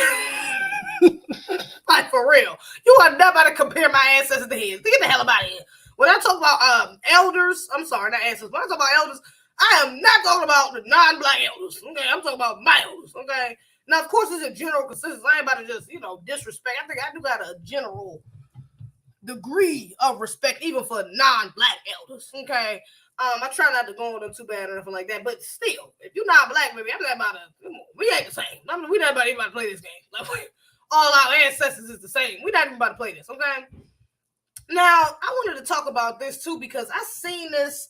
Like, for real. You are not about to compare my ancestors to his. Get the hell out of here. When I talk about elders, I'm sorry, not ancestors. When I talk about elders, I am not talking about the non-Black elders. Okay, I'm talking about my elders. Okay. Now, of course, it's a general consensus. I ain't about to just, disrespect. I think I do got a general degree of respect, even for non-Black elders. Okay. I try not to go on them too bad or nothing like that, but still, if you're not Black, baby, I'm not about to. We ain't the same. We not about to play this game. Like, all our ancestors is the same. We're not even about to play this. Okay. Now, I wanted to talk about this too because I seen this.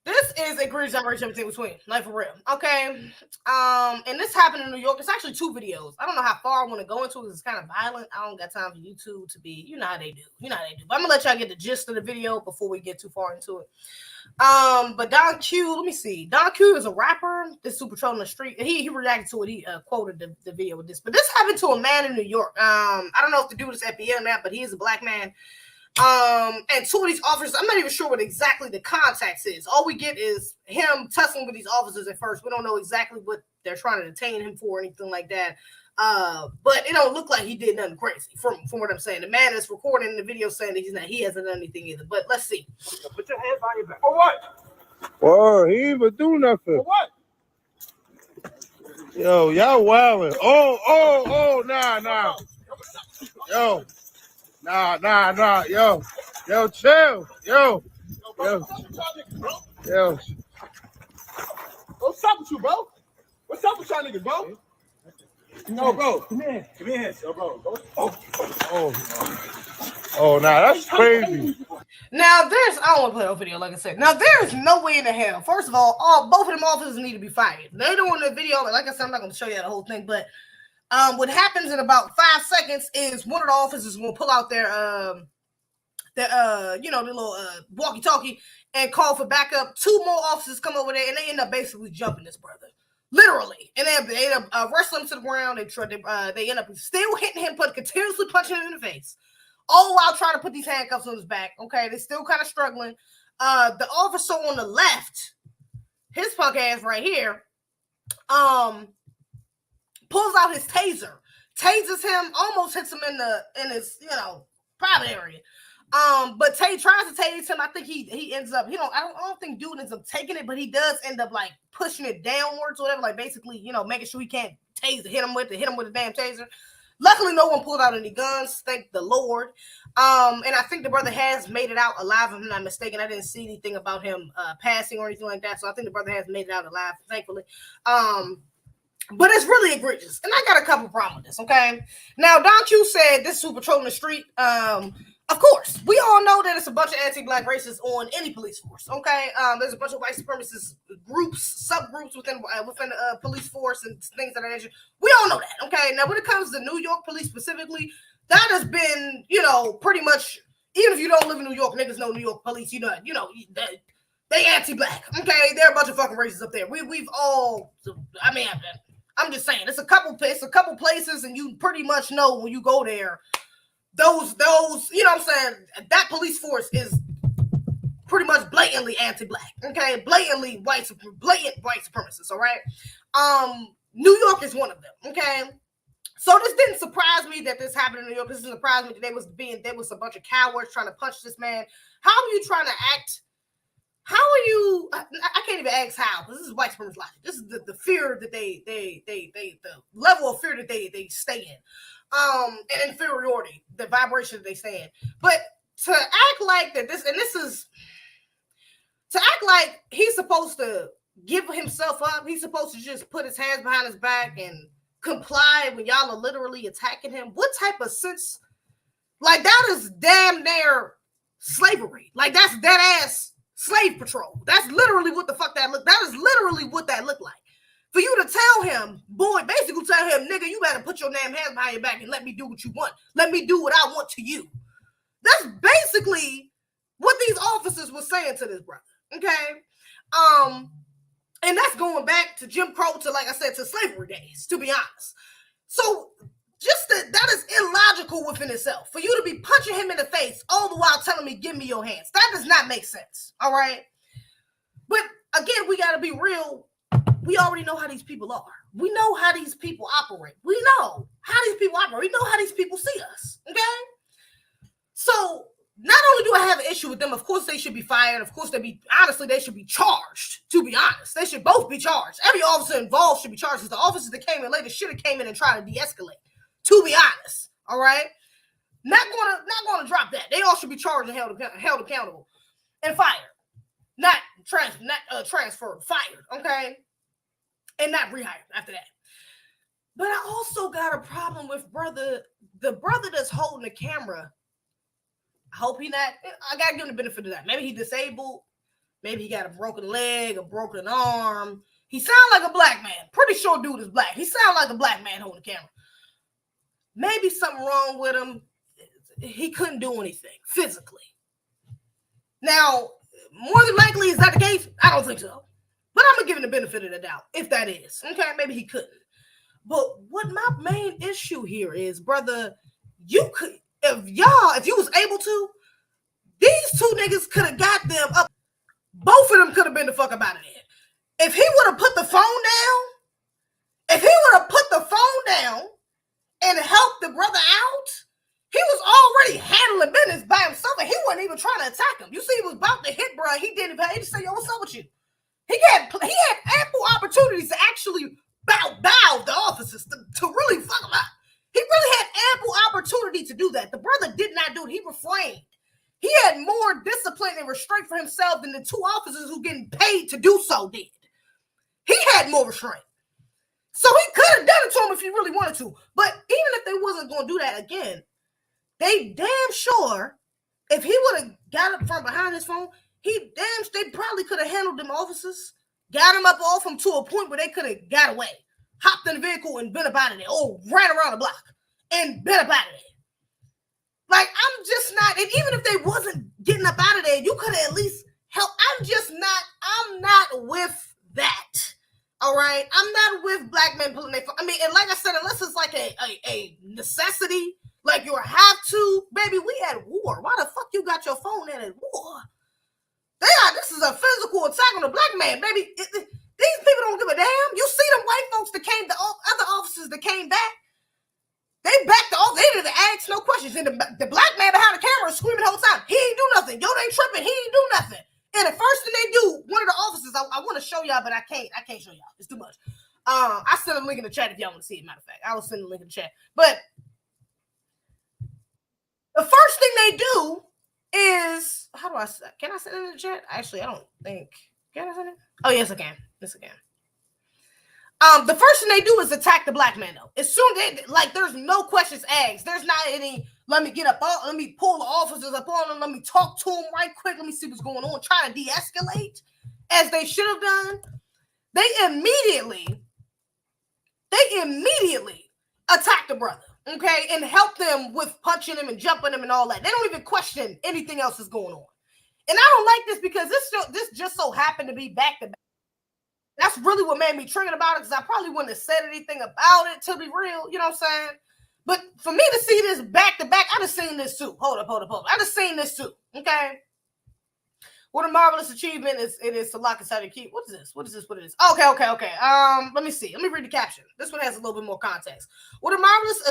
This is a great generation between, like, for real. Okay. And this happened in New York. It's actually two videos. I don't know how far I want to go into it because it's kind of violent. I don't got time for YouTube to be, you know how they do. But I'm gonna let y'all get the gist of the video before we get too far into it. But Don Q, let me see. Don Q is a rapper. This super troll on the street. He reacted to it. He quoted the video with this. But this happened to a man in New York. I don't know if the dude is FBI or not, but he is a Black man. And two of these officers, I'm not even sure what exactly the context is. All we get is him tussling with these officers at first. We don't know exactly what they're trying to detain him for or anything like that. But it don't look like he did nothing crazy from what I'm saying. The man is recording the video saying that he hasn't done anything either. But let's see. Put your hands on your back. For what? Whoa, he ain't even do nothing. For what? Yo, y'all wildin'. Oh, nah. Yo. Nah. Yo, chill. Yo. What's up with you, bro? What's up with y'all niggas, bro? No, bro. Come here. Yo, bro. Oh, nah, that's crazy. Now, I don't want to play that video, like I said. Now, there's no way in the hell. First of all, both of them officers need to be fired. They're doing the video, like I said, I'm not going to show you the whole thing, but what happens in about 5 seconds is one of the officers will pull out their little walkie-talkie and call for backup. Two more officers come over there, and they end up basically jumping this brother. Literally. And they end up wrestling him to the ground. They end up still hitting him, but continuously punching him in the face. All while trying to put these handcuffs on his back. Okay, they're still kind of struggling. The officer on the left, his punk ass right here, pulls out his taser, tases him, almost hits him in his private area. But Tay tries to tase him. I think he ends up, I don't think dude ends up taking it, but he does end up like pushing it downwards or whatever, like basically, making sure he can't hit him with a damn taser. Luckily, no one pulled out any guns, thank the Lord. And I think the brother has made it out alive, if I'm not mistaken. I didn't see anything about him passing or anything like that, so I think the brother has made it out alive, thankfully. But it's really egregious, and I got a couple problems with this, okay? Now, Don Q said this is who patrolling the street. Of course, we all know that it's a bunch of anti-black racists on any police force, okay? There's a bunch of white supremacist groups, subgroups within the police force and things of that nature. We all know that, okay? Now, when it comes to New York police specifically, that has been, pretty much, even if you don't live in New York, niggas know New York police, they anti-black, okay? They're a bunch of fucking racists up there. We've all, I'm just saying, it's a couple places, and you pretty much know when you go there, those, what I'm saying, that police force is pretty much blatantly anti-black, okay? Blatant white supremacists, all right? New York is one of them, okay? So this didn't surprise me that this happened in New York. This didn't surprise me that there was a bunch of cowards trying to punch this man. How are you trying to act? How are you? I can't even ask how, because this is white supremacist logic. This is the fear that the level of fear that they stay in. And inferiority, the vibration that they stay in. But to act like that to act like he's supposed to give himself up, he's supposed to just put his hands behind his back and comply when y'all are literally attacking him. What type of sense? Like, that is damn near slavery. Like, that's dead ass slave patrol. That's literally what the fuck that look. That is literally what that looked like. For you to tell him, basically tell him, nigga, you better put your damn hands behind your back and let me do what you want. Let me do what I want to you. That's basically what these officers were saying to this brother, okay? And that's going back to Jim Crow, to, like I said, to slavery days, to be honest. So just that is illogical within itself. For you to be punching him in the face all the while telling me, give me your hands. That does not make sense, all right? But again, we got to be real. We already know how these people are. We know how these people operate. We know how these people operate. We know how these people see us, okay? So not only do I have an issue with them, of course they should be fired. Of course they should be charged, to be honest. They should both be charged. Every officer involved should be charged, because the officers that came in later should have came in and tried to de-escalate, to be honest, all right? Not gonna drop that. They all should be charged and held accountable and fired. Not transferred, fired, okay? And not rehired after that. But I also got a problem with the brother that's holding the camera. I hope I gotta give him the benefit of that. Maybe he's disabled. Maybe he got a broken leg, a broken arm. He sounds like a black man. Pretty sure dude is black. He sounds like a black man holding the camera. Maybe something wrong with him. He couldn't do anything physically. Now, more than likely, is that the case? I don't think so. But I'm going to give him the benefit of the doubt, if that is. Okay, maybe he couldn't. But what my main issue here is, brother, you could, if you was able to, these two niggas could have got them up. Both of them could have been the fuck up out of there. If he would have put the phone down, and helped the brother out, he was already handling business by himself, and he wasn't even trying to attack him. You see, he was about to hit, bro. He didn't. He just said, "Yo, what's up with you?" He had ample opportunities to actually bow the officers to really fuck him up. He really had ample opportunity to do that. The brother did not do it. He refrained. He had more discipline and restraint for himself than the two officers who getting paid to do so did. He had more restraint. So he could have done it to him if he really wanted to. But even if they wasn't going to do that again, they damn sure, if he would have got up from behind his phone, they probably could have handled them officers, got him up off him to a point where they could have got away, hopped in the vehicle and been up out of there, or ran around the block and been up out of there. Like, I'm just not, and even if they wasn't getting up out of there, you could have at least helped. I'm not with that. All right, I'm not with black men pulling their phone. I mean, and like I said, unless it's like a necessity, like you have to, baby, we at war. Why the fuck you got your phone at war? This is a physical attack on a black man, baby. These people don't give a damn. You see them white folks that came, the other officers that came back, they backed off. They didn't ask no question. questions. And the black man behind the camera is screaming the whole time. He ain't do nothing. Yo, they ain't tripping. He ain't do nothing. And the first thing they do, one of the officers, I want to show y'all, but I can't show y'all. It's too much. I sent a link in the chat if y'all want to see it. Matter of fact, I will send a link in the chat. But the first thing they do is, can I send it in the chat? Actually, I don't think, can I send it? Oh, yes, I can. Yes, I can. The first thing they do is attack the black man, though. As soon as there's no questions asked. There's not any, let me pull the officers up on them. Let me talk to them right quick. Let me see what's going on. Try to de-escalate, as they should have done. They immediately attack the brother, okay, and help them with punching him and jumping him and all that. They don't even question anything else that's going on. And I don't like this because this just so happened to be back to back. That's really what made me triggered about it, because I probably wouldn't have said anything about it, to be real, you know what I'm saying? But for me to see this back to back, I just seen this too. Hold up. I just seen this too, okay? What a marvelous achievement it is to lock inside the key. What is this? Okay. Let me see. Let me read the caption. This one has a little bit more context. What a marvelous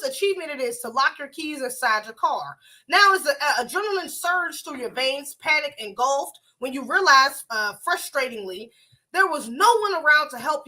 achievement it is to lock your keys inside your car. Now as the adrenaline surged through your veins, panic engulfed when you realized, frustratingly, there was no one around to help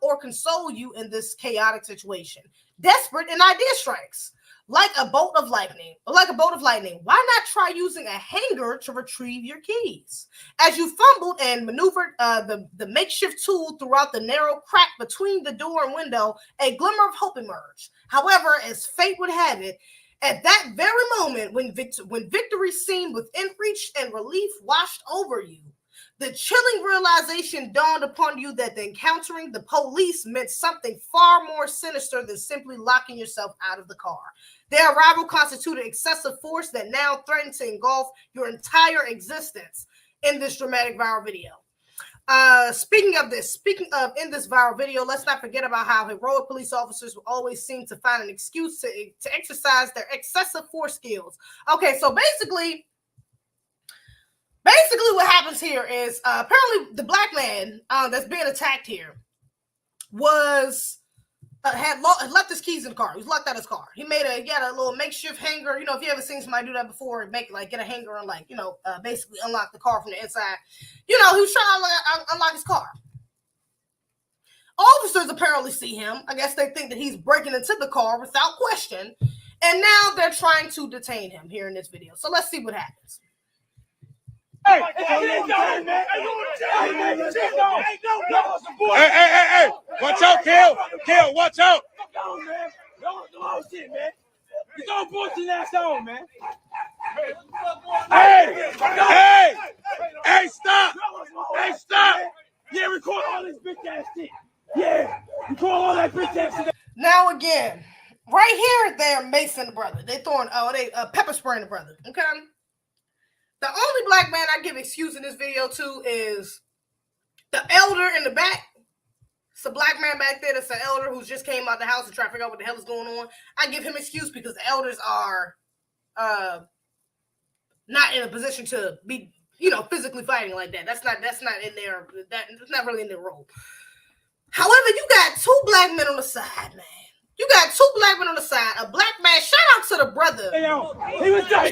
or console you in this chaotic situation. Desperate, an idea strikes. Like a bolt of lightning, why not try using a hanger to retrieve your keys? As you fumbled and maneuvered the makeshift tool throughout the narrow crack between the door and window, a glimmer of hope emerged. However, as fate would have it, at that very moment when victory seemed within reach and relief washed over you, the chilling realization dawned upon you that encountering the police meant something far more sinister than simply locking yourself out of the car. Their arrival constituted excessive force that now threatened to engulf your entire existence in this dramatic viral video. Speaking of in this viral video, let's not forget about how heroic police officers will always seem to find an excuse to exercise their excessive force skills. Okay, so basically what happens here is apparently the black man that's being attacked here was had left his keys in the car. He was locked out of his car. He had a little makeshift hanger. You know, if you ever seen somebody do that before, get a hanger and basically unlock the car from the inside. You know, he was trying to unlock his car. Officers apparently see him. I guess they think that he's breaking into the car without question. And now they're trying to detain him here in this video. So let's see what happens. Hey, watch out, Kill, watch out. You don't bullshit ass on, man. Hey, stop. Yeah, record all this bitch ass shit. Yeah, record all that bitch ass shit. Now again, right here, they're macing the brother. They pepper spraying the brother, okay? The only black man I give excuse in this video to is the elder in the back. It's a black man back there that's an elder who just came out the house and trying to figure out what the hell is going on. I give him excuse because the elders are not in a position to be, physically fighting like that. That's not in their, that's not really in their role. However, you got two black men on the side, man. You got two black men on the side. A black man. Shout out to the brother.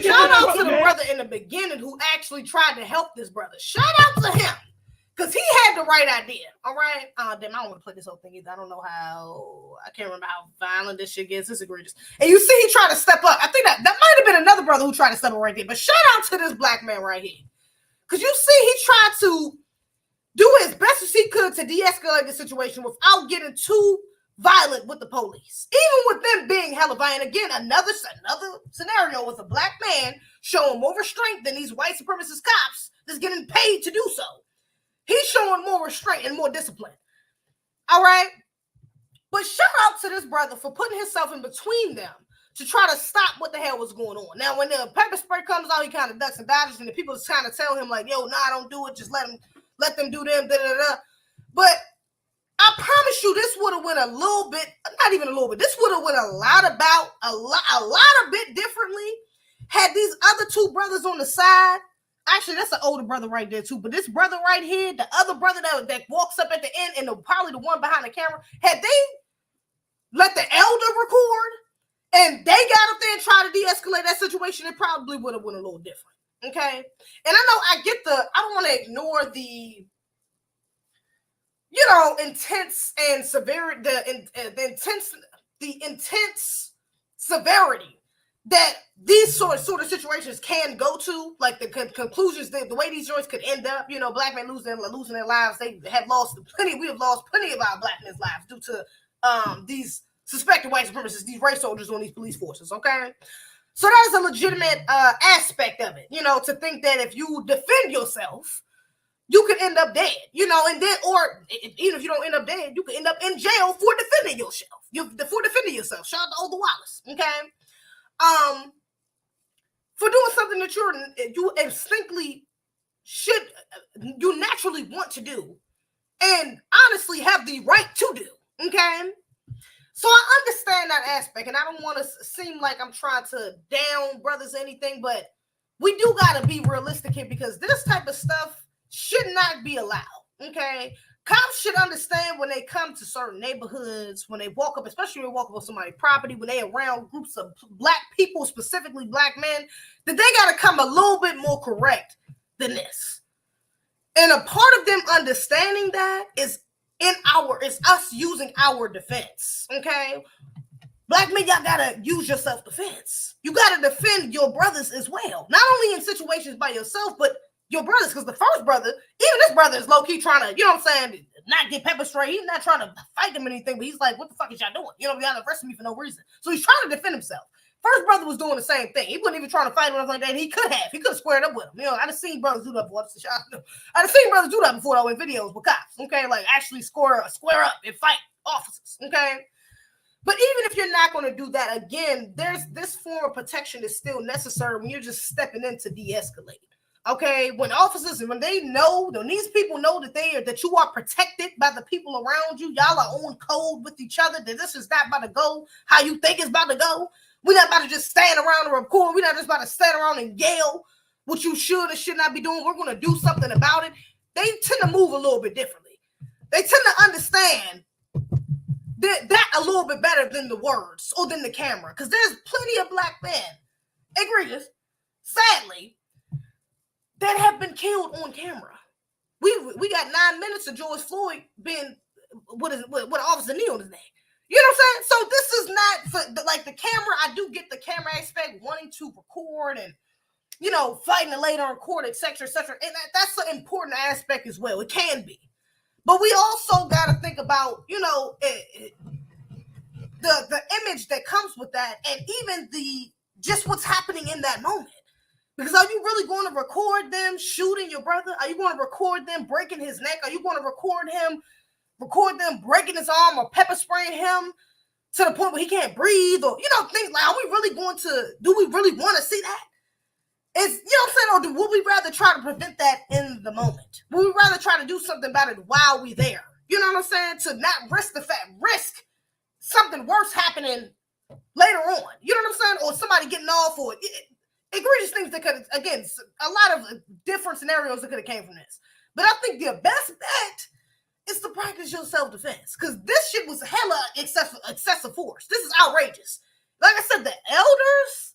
Shout out to the brother in the beginning who actually tried to help this brother. Shout out to him. Because he had the right idea. All right. Damn, I don't want to play this whole thing either. I don't know how. I can't remember how violent this shit gets. It's egregious. And you see he tried to step up. I think that might have been another brother who tried to step up right there. But shout out to this black man right here. Because you see he tried to do as best as he could to de-escalate the situation without getting too violent with the police, even with them being hella violent. Again, another scenario with a black man showing more restraint than these white supremacist cops that's getting paid to do so. He's showing more restraint and more discipline. All right, but shout out to this brother for putting himself in between them to try to stop what the hell was going on. Now, when the pepper spray comes out, he kind of ducks and dodges, and the people just kind of tell him like, "Yo, nah, don't do it. Just let them do them." But I promise you, this would have went a little bit, not even a little bit. This would have went a lot a bit differently had these other two brothers on the side. Actually, that's an older brother right there too. But this brother right here, the other brother that walks up at the end, and probably the one behind the camera, had they let the elder record and they got a de-escalate that situation, it probably would have went a little different. Okay. And I know I don't want to ignore the, intense and severity, the intense severity that these sort of situations can go to, like the conclusions, the way these joints could end up. Black men losing their lives. We have lost plenty of our black men's lives due to these suspected white supremacists, these race soldiers on these police forces. Okay. So that is a legitimate aspect of it, to think that if you defend yourself, you could end up dead, and then, or even if you don't end up dead, you could end up in jail for defending yourself. Shout out to Older Wallace, okay? For doing something that you instinctively you naturally want to do, and honestly have the right to do, okay? So I understand that aspect, and I don't want to seem like I'm trying to down brothers or anything, but we do got to be realistic here, because this type of stuff should not be allowed, okay? Cops should understand when they come to certain neighborhoods, when they walk up, especially when they walk up on somebody's property, when they around groups of black people, specifically black men, that they got to come a little bit more correct than this. And a part of them understanding that is us using our defense, okay? Black men, y'all gotta use your self-defense. You gotta defend your brothers as well. Not only in situations by yourself, but your brothers, because the first brother, even this brother is low-key trying to, not get pepper spray. He's not trying to fight them or anything, but he's like, what the fuck is y'all doing? Y'all arresting me for no reason. So he's trying to defend himself. First brother was doing the same thing. He wasn't even trying to fight or anything like that. He could have squared up with him. I've seen brothers do that before. I've seen brothers do that before, though, in videos with cops. Okay, like actually square up and fight officers. Okay, but even if you're not going to do that, again, there's this form of protection is still necessary when you're just stepping in to de-escalate. Okay, when officers, when these people know that you are protected by the people around you, y'all are on code with each other, that this is not about to go how you think it's about to go. We're not about to just stand around and record. We're not just about to stand around and yell what you should or should not be doing. We're going to do something about it. They tend to move a little bit differently. They tend to understand that a little bit better than the words or than the camera, because there's plenty of black men, egregious, sadly, that have been killed on camera. We got 9 minutes of George Floyd being with an officer knee on his neck. You know what I'm saying? So this is not for like the camera. I do get the camera aspect, wanting to record and fighting it later on court, etc., etc. And that's an important aspect as well. It can be, but we also got to think about the image that comes with that, and even just what's happening in that moment. Because are you really going to record them shooting your brother? Are you going to record them breaking his neck? Are you going to record them breaking his arm or pepper spraying him to the point where he can't breathe? Or, things like, do we really want to see that? It's, what I'm saying? Or would we rather try to prevent that in the moment? Would we rather try to do something about it while we're there? You know what I'm saying? To not risk something worse happening later on. You know what I'm saying? Or somebody getting off, or egregious things that could, again, a lot of different scenarios that could have came from this. But I think the best bet is to practice your self-defense, because this shit was hella excessive force. This is outrageous. Like I said, the elders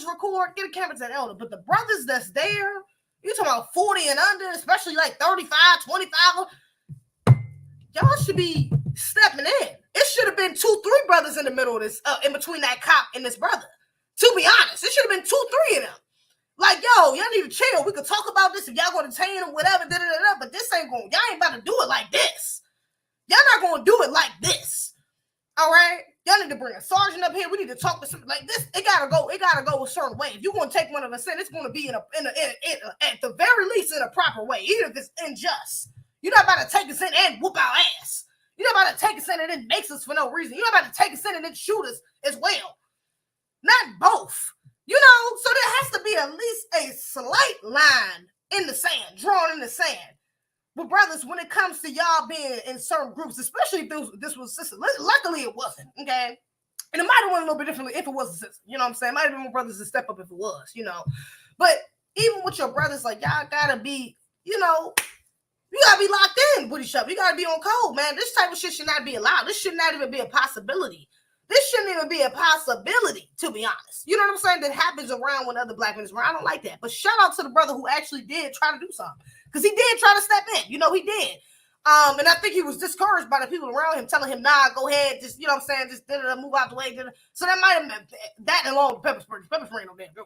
record, get a camera to that elder, but the brothers that's there, you're talking about 40 and under, especially like 35, 25, y'all should be stepping in. It should have been 2-3 brothers in the middle of this, in between that cop and this brother. To be honest, it should have been 2-3 of them. Like, y'all need to chill. We could talk about this if y'all going to detain them, whatever, but this ain't going, y'all ain't about to do it like this. Y'all not going to do it like this. All right? Y'all need to bring a sergeant up here. We need to talk to something like this. It gotta go a certain way. If you're going to take one of us in, it's going to be at the very least in a proper way, even if it's unjust. You're not about to take us in and whoop our ass. You're not about to take us in and then makes us for no reason. You're not about to take us in and then shoot us as well. Not both. So there has to be at least a slight line in the sand, drawn in the sand. But brothers, when it comes to y'all being in certain groups, especially if this was sister, luckily it wasn't, okay? And it might have went a little bit differently if it was a sister, you know what I'm saying? It might have been more brothers to step up if it was, But even with your brothers, like, y'all gotta be, you gotta be locked in with each other. You gotta be on code, man. This type of shit should not be allowed. This should not even be a possibility. This shouldn't even be a possibility, to be honest. You know what I'm saying? That happens around when other black men is around. I don't like that. But shout out to the brother who actually did try to do something. Because he did try to step in. You know, he did. And I think he was discouraged by the people around him telling him, nah, go ahead, just, you know what I'm saying, just move out the way. So that might have been that and along with pepper spray. Pepper spray no damn good.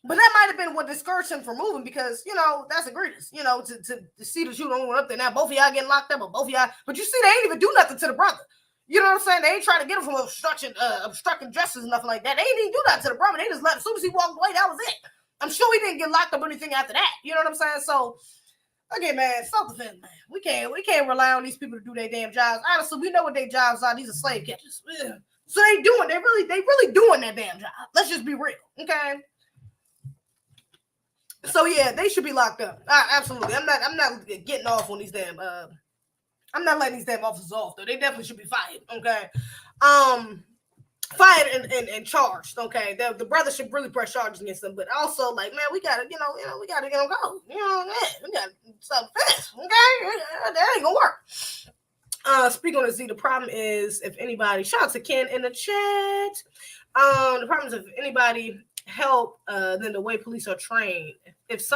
But that might have been what discouraged him from moving because, you know, that's egregious, you know, to see that you don't went up there. Now both of y'all getting locked up, or both of y'all, but you see, they ain't even do nothing to the brother. You know what I'm saying? They ain't trying to get him from obstructing justice and nothing like that. They ain't even do that to the brother. They just let, as soon as he walked away, that was it. I'm sure he didn't get locked up or anything after that. You know what I'm saying? So, again, man, self-defense, man. We can't rly on these people to do their damn jobs. Honestly, we know what their jobs are. These are slave catchers. So they really doing that damn job. Let's just be real, okay? So yeah, they should be locked up. Absolutely. I'm not getting off on these damn. I'm not letting these damn officers off though. They definitely should be fired. Okay. Fired and charged. Okay. The brother should really press charges against them. But also, like, man, we gotta, we gotta get them go. You know, man, we got something fast. Okay, that ain't gonna work. Speaking on Z, the problem is if anybody, shout out to Ken in the chat. The problem is if anybody help, then the way police are trained. If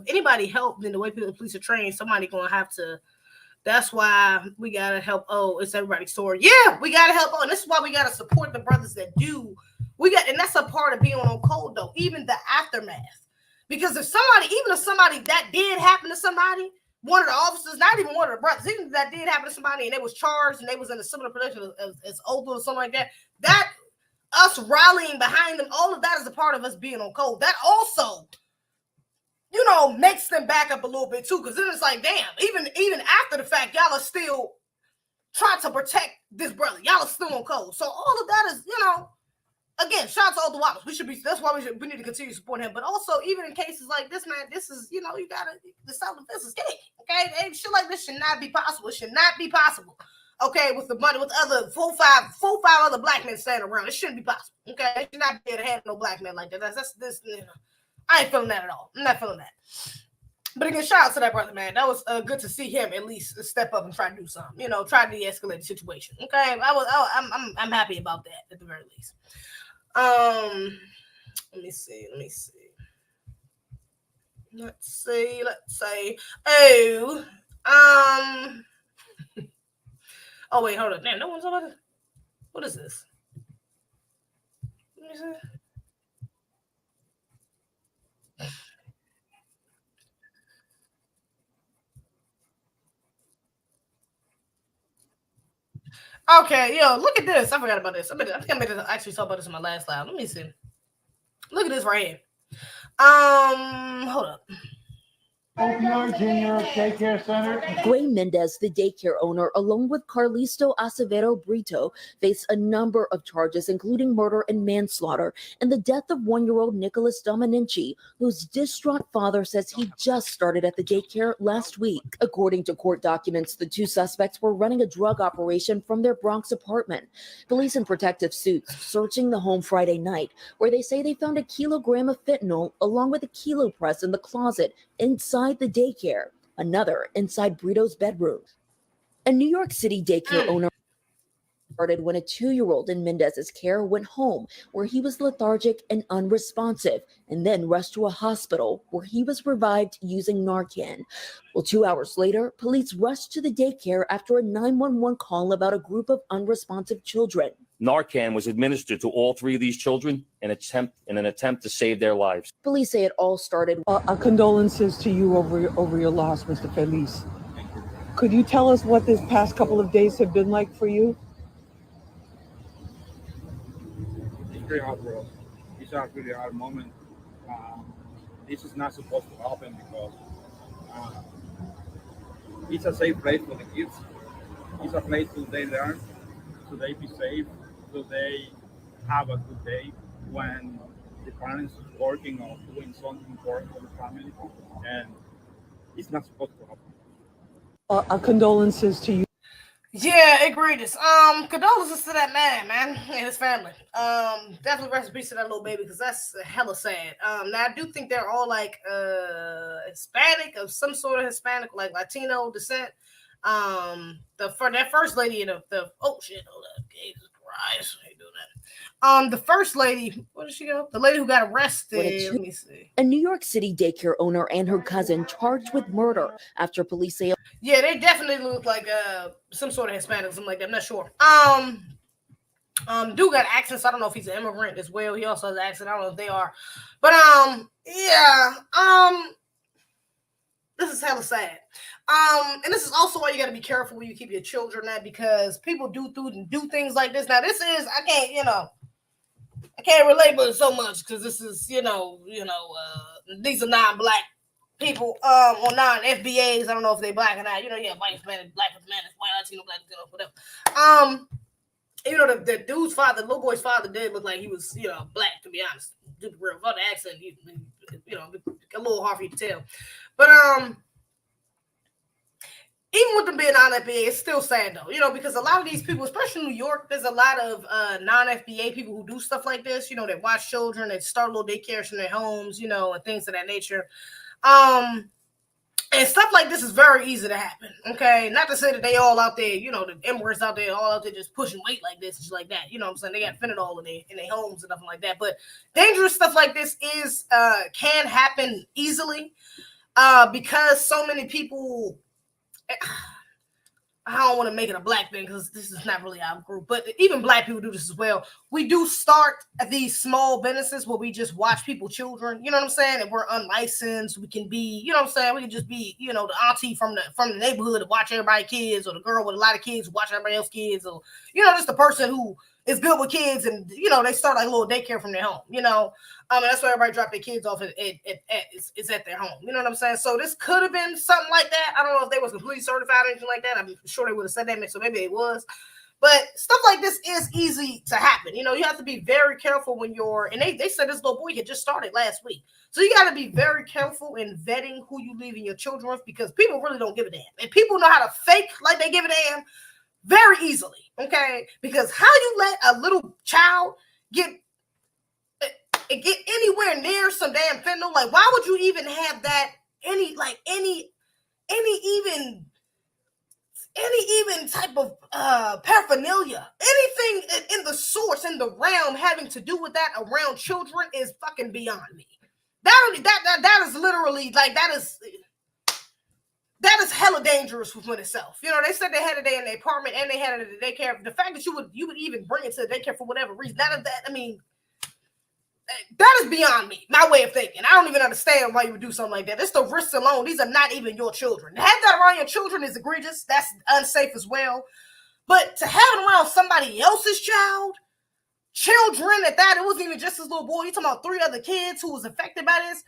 anybody help, then the way police are trained, somebody gonna have to. That's why we gotta help. Oh, it's everybody's story. Yeah, we gotta help. Oh, and this is why we gotta support the brothers that do. And that's a part of being on code though. Even the aftermath, because if somebody that did happen to somebody, one of the officers, not even one of the brothers, even if that did happen to somebody, and they was charged and they was in a similar position as Othel or something like that, that us rallying behind them, all of that is a part of us being on code. That also, makes them back up a little bit too, because then it's like, damn, even after the fact, y'all are still trying to protect this brother. Y'all are still on code. So all of that is, again, shout out to all the Wappers. That's why we need to continue to support him. But also, even in cases like this, man, this is, you gotta, the self-defense is key. Okay? Shit like this should not be possible. It should not be possible. Okay, with the money, with other four, five other black men standing around. It shouldn't be possible. Okay? It should not be able to handle no black men like that. That's this, I ain't feeling that at all. I'm not feeling that. But again, shout out to that brother, man. That was good to see him at least step up and try to do something. Try to de-escalate the situation. Okay, I'm happy about that at the very least. Let me see. Let's say. Oh wait, hold on. Damn, no one's about it. What is this? Let me see. Okay, look at this. I forgot about this. I think I made it actually talk about this in my last live. Let me see. Look at this right here. Hold up. Opioid Junior Daycare Center. Gray Mendez, the daycare owner, along with Carlisto Acevedo Brito, face a number of charges, including murder and manslaughter, and the death of one-year-old Nicholas Dominici, whose distraught father says he just started at the daycare last week. According to court documents, the two suspects were running a drug operation from their Bronx apartment. Police in protective suits searching the home Friday night, where they say they found a kilogram of fentanyl along with a kilo press in the closet inside the daycare, another inside Brito's bedroom. A New York City daycare owner started when a 2-year-old in Mendez's care went home, where he was lethargic and unresponsive, and then rushed to a hospital where he was revived using Narcan. Well, 2 hours later, police rushed to the daycare after a 911 call about a group of unresponsive children. Narcan was administered to all 3 of these children in an attempt to save their lives. Police say it all started. Condolences to you over your loss, Mr. Feliz. Could you tell us what this past couple of days have been like for you? It's very hard for us. It's a really hard moment. This is not supposed to happen because it's a safe place for the kids. It's a place so they learn, so they be safe, so they have a good day when the parents is working or doing something important for the family, and it's not supposed to happen. Condolences to you. Yeah, egregious. Condolences to that man and his family. Definitely rest in peace to that little baby, because that's hella sad. Now I do think they're all like Hispanic, of some sort of Hispanic, like Latino descent. That first lady in the oh shit, hold up. nice. How you doing that? The first lady, where did she go? The lady who got arrested. Let me see. A New York City daycare owner and her cousin charged with murder after police say. Yeah, they definitely look like some sort of Hispanic, something like that. I'm not sure. Dude got accents. I don't know if he's an immigrant as well. He also has an accent. I don't know if they are, but yeah, this is hella sad. And this is also why you got to be careful when you keep your children at, because people do things like this. Now, this is I can't relate with it so much because this is these are non-black people or non-FBAs. I don't know if they black or not. White Hispanic, black Hispanic, white Latino, black whatever. The dude's father, the little boy's father, did look like he was, black, to be honest. Dude, real, without the accent, a little hard for you to tell. But even with them being non-FBA, it's still sad though, because a lot of these people, especially in New York, there's a lot of non-FBA people who do stuff like this, that watch children, that start little daycares in their homes, and things of that nature. And stuff like this is very easy to happen, okay? Not to say that they all out there, the immigrants out there, all out there just pushing weight like this and shit like that. You know what I'm saying? They got fentanyl in their homes and nothing like that. But dangerous stuff like this can happen easily because so many people... I don't want to make it a black thing because this is not really our group, but even black people do this as well. We do start these small businesses where we just watch people's children, you know what I'm saying? And we're unlicensed. We can be, you know what I'm saying? We can just be, the auntie from the neighborhood to watch everybody's kids, or the girl with a lot of kids watch everybody else's kids, or, just the person who is good with kids and, they start like a little daycare from their home, and that's where everybody drop their kids off it's at their home. You know what I'm saying? So this could have been something like that. I don't know if they was completely certified or anything like that. I'm sure they would have said that, so maybe it was. But stuff like this is easy to happen. You have to be very careful when and they said this little boy had just started last week. So you got to be very careful in vetting who you leaving your children with, because people really don't give a damn. And people know how to fake like they give a damn very easily, okay? Because how you let a little child get anywhere near some damn fentanyl, like why would you even have that any even type of paraphernalia, anything in the source, in the realm having to do with that around children is fucking beyond me. That is literally like that is hella dangerous within itself. They said they had it in their apartment and they had it at the daycare. The fact that you would even bring it to the daycare for whatever reason, that is beyond me, my way of thinking. I don't even understand why you would do something like that. It's the risks alone. These are not even your children. To have that around your children is egregious. That's unsafe as well. But to have it around somebody else's children at that, it wasn't even just this little boy. You're talking about 3 other kids who was affected by this.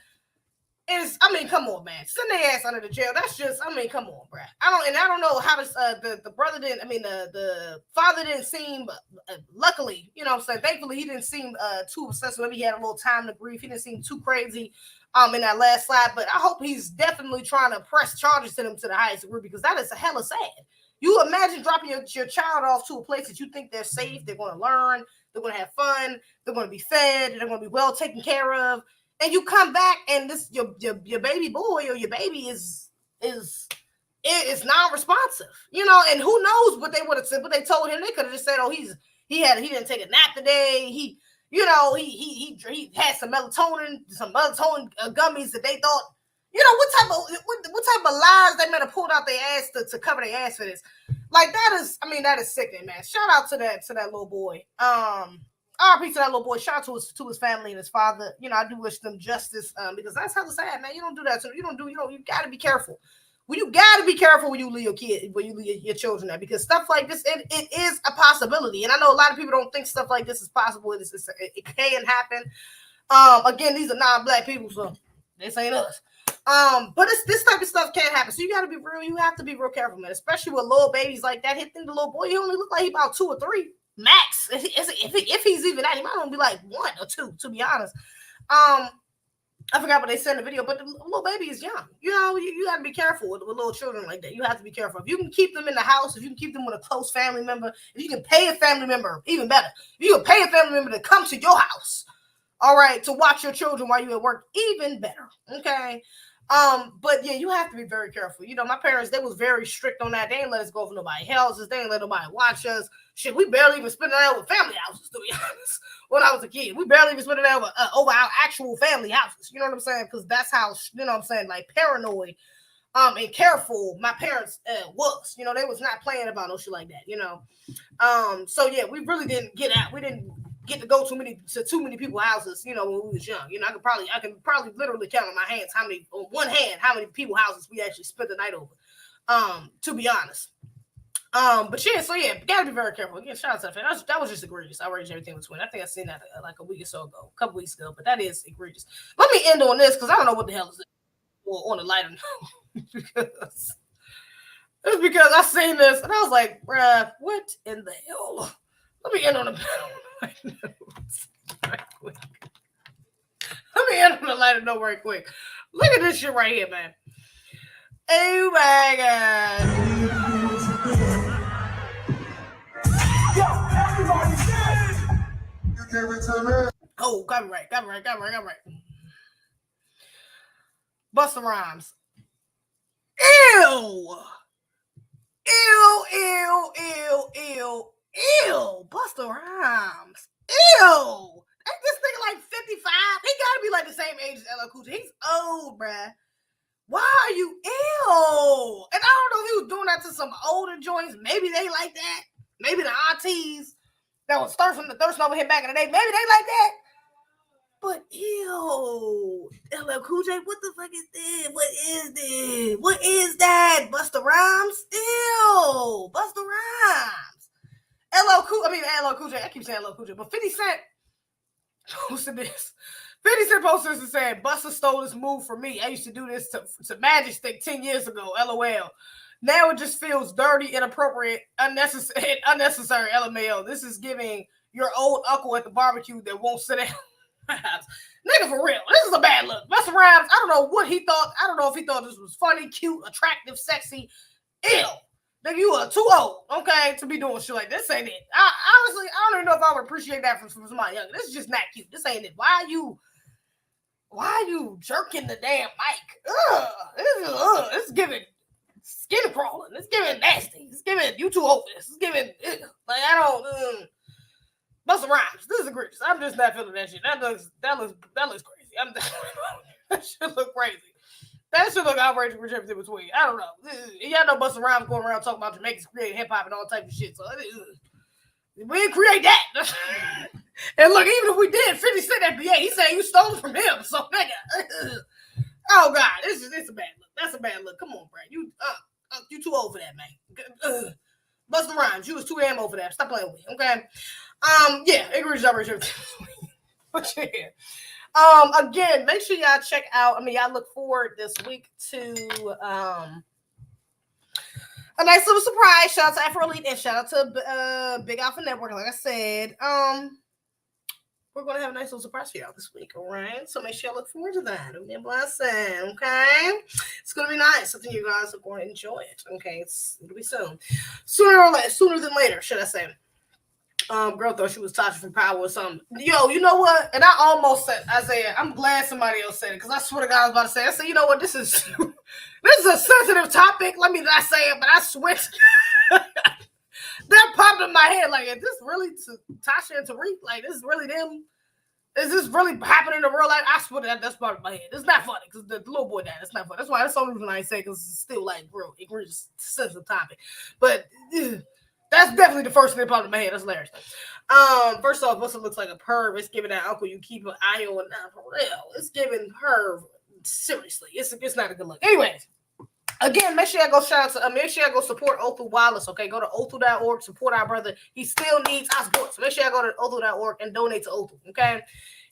Come on, man. Send their ass under the jail. That's just, come on, bro. I don't know how this, the brother didn't, the father didn't seem, luckily, thankfully he didn't seem too obsessed. Maybe he had a little time to grieve. He didn't seem too crazy in that last slide, but I hope he's definitely trying to press charges to them to the highest degree, because that is a hella sad. You imagine dropping your child off to a place that you think they're safe, they're going to learn, they're going to have fun, they're going to be fed, they're going to be well taken care of. And you come back and this your baby boy or your baby is non-responsive, and who knows what they would have said, but they told him. They could have just said, oh, he didn't take a nap today. He had some melatonin gummies that they thought, what type of lies they might have pulled out their ass to cover their ass for this. Like that is sickening, man. Shout out to that little boy. RP to that little boy. Shout out to his family and his father. I do wish them justice because that's hella sad, man. You don't do that. So you got to be careful. You got to be careful when you leave your children there, because stuff like this, it is a possibility. And I know a lot of people don't think stuff like this is possible. It can happen. Again, these are non-black people, so this ain't us. But this type of stuff can happen. So you got to be real. You have to be real careful, man. Especially with little babies like that. Hitting the little boy, he only look like he about 2 or 3. Max, if he's even that, he might only be like 1 or 2, to be honest. I forgot what they said in the video, but the little baby is young. You got to be careful with little children like that. You have to be careful. If you can keep them in the house, if you can keep them with a close family member, if you can pay a family member, even better. If you can pay a family member to come to your house, all right, to watch your children while you're at work, even better. Okay. But yeah, you have to be very careful. You know, my parents, they was very strict on that. They didn't let us go for nobody's houses. They didn't let nobody watch us. Shit, we barely even spent it out with family houses, to be honest. When I was a kid, we barely even spent it out over our actual family houses. You know what I'm saying? Because that's how, you know what I'm saying, like paranoid and careful my parents was. You know, they was not playing about no shit like that, you know. So yeah, we really didn't get out. We didn't get to go too many people's houses, you know, when we was young. You know, I can probably literally count on my hands how many people's houses we actually spent the night over. To be honest. But yeah, so yeah, gotta be very careful. Again, shout out to that. That was just egregious. I outraged everything between. I think I seen that like a week or so ago, a couple weeks ago. But that is egregious. Let me end on this because I don't know what the hell is it. Well, on a lighter note, because I seen this and I was like, bruh, what in the hell? Let me end on a lighter note right quick. Let me end on a lighter note right quick. Look at this shit right here, man. Oh my god. Oh, copyright. Busta Rhymes. Ew. Busta Rhymes. Ew. Ain't this nigga like 55? He gotta be like the same age as LL Cool J. He's old, bruh. Why are you ill? And I don't know if he was doing that to some older joints. Maybe they like that. Maybe the aunties that was thirsting over here back in the day. Maybe they like that. But ew, LL Cool J, what the fuck is this? What is this? What is that? Busta Rhymes? Ew, Busta Rhymes. LL Cool J. I keep saying LL Cool J, but 50 Cent posted this. 50 Cent posted this and said, Busta stole this move from me. I used to do this to Magic Stick 10 years ago. LOL. Now it just feels dirty, inappropriate, unnecessary. LMAO. This is giving your old uncle at the barbecue that won't sit down. Nigga, for real. This is a bad look. Busta Rhymes, I don't know what he thought. I don't know if he thought this was funny, cute, attractive, sexy. Ew. Nigga, you are too old, okay, to be doing shit like this. Ain't it? Honestly, I don't even know if I would appreciate that from somebody younger. This is just not cute. This ain't it. Why are you jerking the damn mic? This is giving skin crawling. It's giving nasty. It's giving you too old for this. It's giving like I don't. Busta Rhymes. This is egregious. I'm just not feeling that shit. That looks crazy. That shit look crazy. That shit look outrageous for everything between. I don't know. Y'all know Busta Rhymes going around talking about Jamaicans creating hip hop and all type of shit. So we didn't create that. And look, even if we did, 50 Cent FBA, he said you stole it from him. So nigga, oh god, it's a bad look. That's a bad look. Come on, Brad. You too old for that, man. Busta Rhymes, you was too ammo for that. Stop playing with me, okay? Yeah, egregious outrage. But yeah. Again, make sure y'all check out. Y'all look forward this week to a nice little surprise. Shout out to Afro Elite and shout out to Big Alpha Network. Like I said, we're gonna have a nice little surprise for y'all this week. All right, so make sure y'all look forward to that. It'll be a blessing. Okay, it's gonna be nice. I think you guys are going to enjoy it. Okay, it'll be soon, sooner than later, should I say? Girl thought she was Tasha from Power or something. Yo, you know what? And I almost said, Isaiah, I'm glad somebody else said it because I swear to God I was about to say. I said, you know what? This is a sensitive topic. Let me not say it, but I swear that popped in my head. Like, is this really Tasha and Tariq? Like, this is really them? Is this really happening in real life? I swear that's part of my head. It's not funny because the little boy died. It's not funny. That's the only reason I say because it's still like real egregious, sensitive topic. But that's definitely the first thing that popped in my head. That's hilarious. First off, Busta looks like a perv. It's giving that uncle you keep an eye on. Not for real. It's giving perv. Seriously, it's not a good look. Anyways, again, make sure y'all go make sure y'all go support Othu Wallace. Okay, go to Othu.org, support our brother. He still needs our support. So make sure y'all go to Othu.org and donate to Othu. Okay,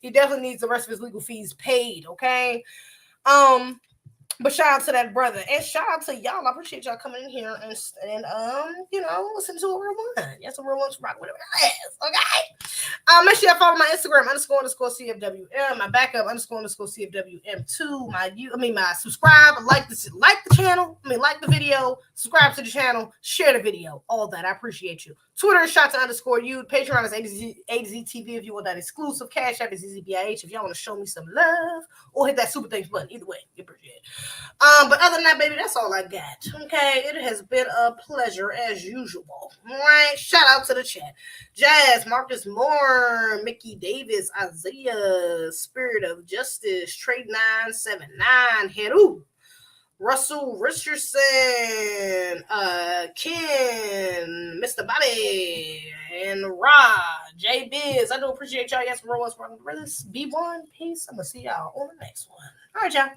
he definitely needs the rest of his legal fees paid. Okay. But shout out to that brother and shout out to y'all. I appreciate y'all coming in here and listen to a real one. Yes, a real one to rock whatever it is. Okay. Make sure y'all follow my Instagram __CFWM, my backup _CFWM2, my subscribe, like the channel, like the video, subscribe to the channel, share the video, all that. I appreciate you. Twitter is Shanta_you. Patreon is A2Z if you want that exclusive. Cash App is ZZBIH if y'all want to show me some love. Or hit that super thanks button. Either way, you appreciate it. But other than that, baby, that's all I got. Okay, it has been a pleasure as usual. All right, shout out to the chat. Jazz, Marcus Moore, Mickey Davis, Isaiah, Spirit of Justice, Trade 979, Heru, Russell Richardson, Ken, Mr. Bobby, and Rod, J Biz. I do appreciate y'all. Yes, some real ones from brothers. B1, peace. I'm gonna see y'all on the next one. All right, y'all.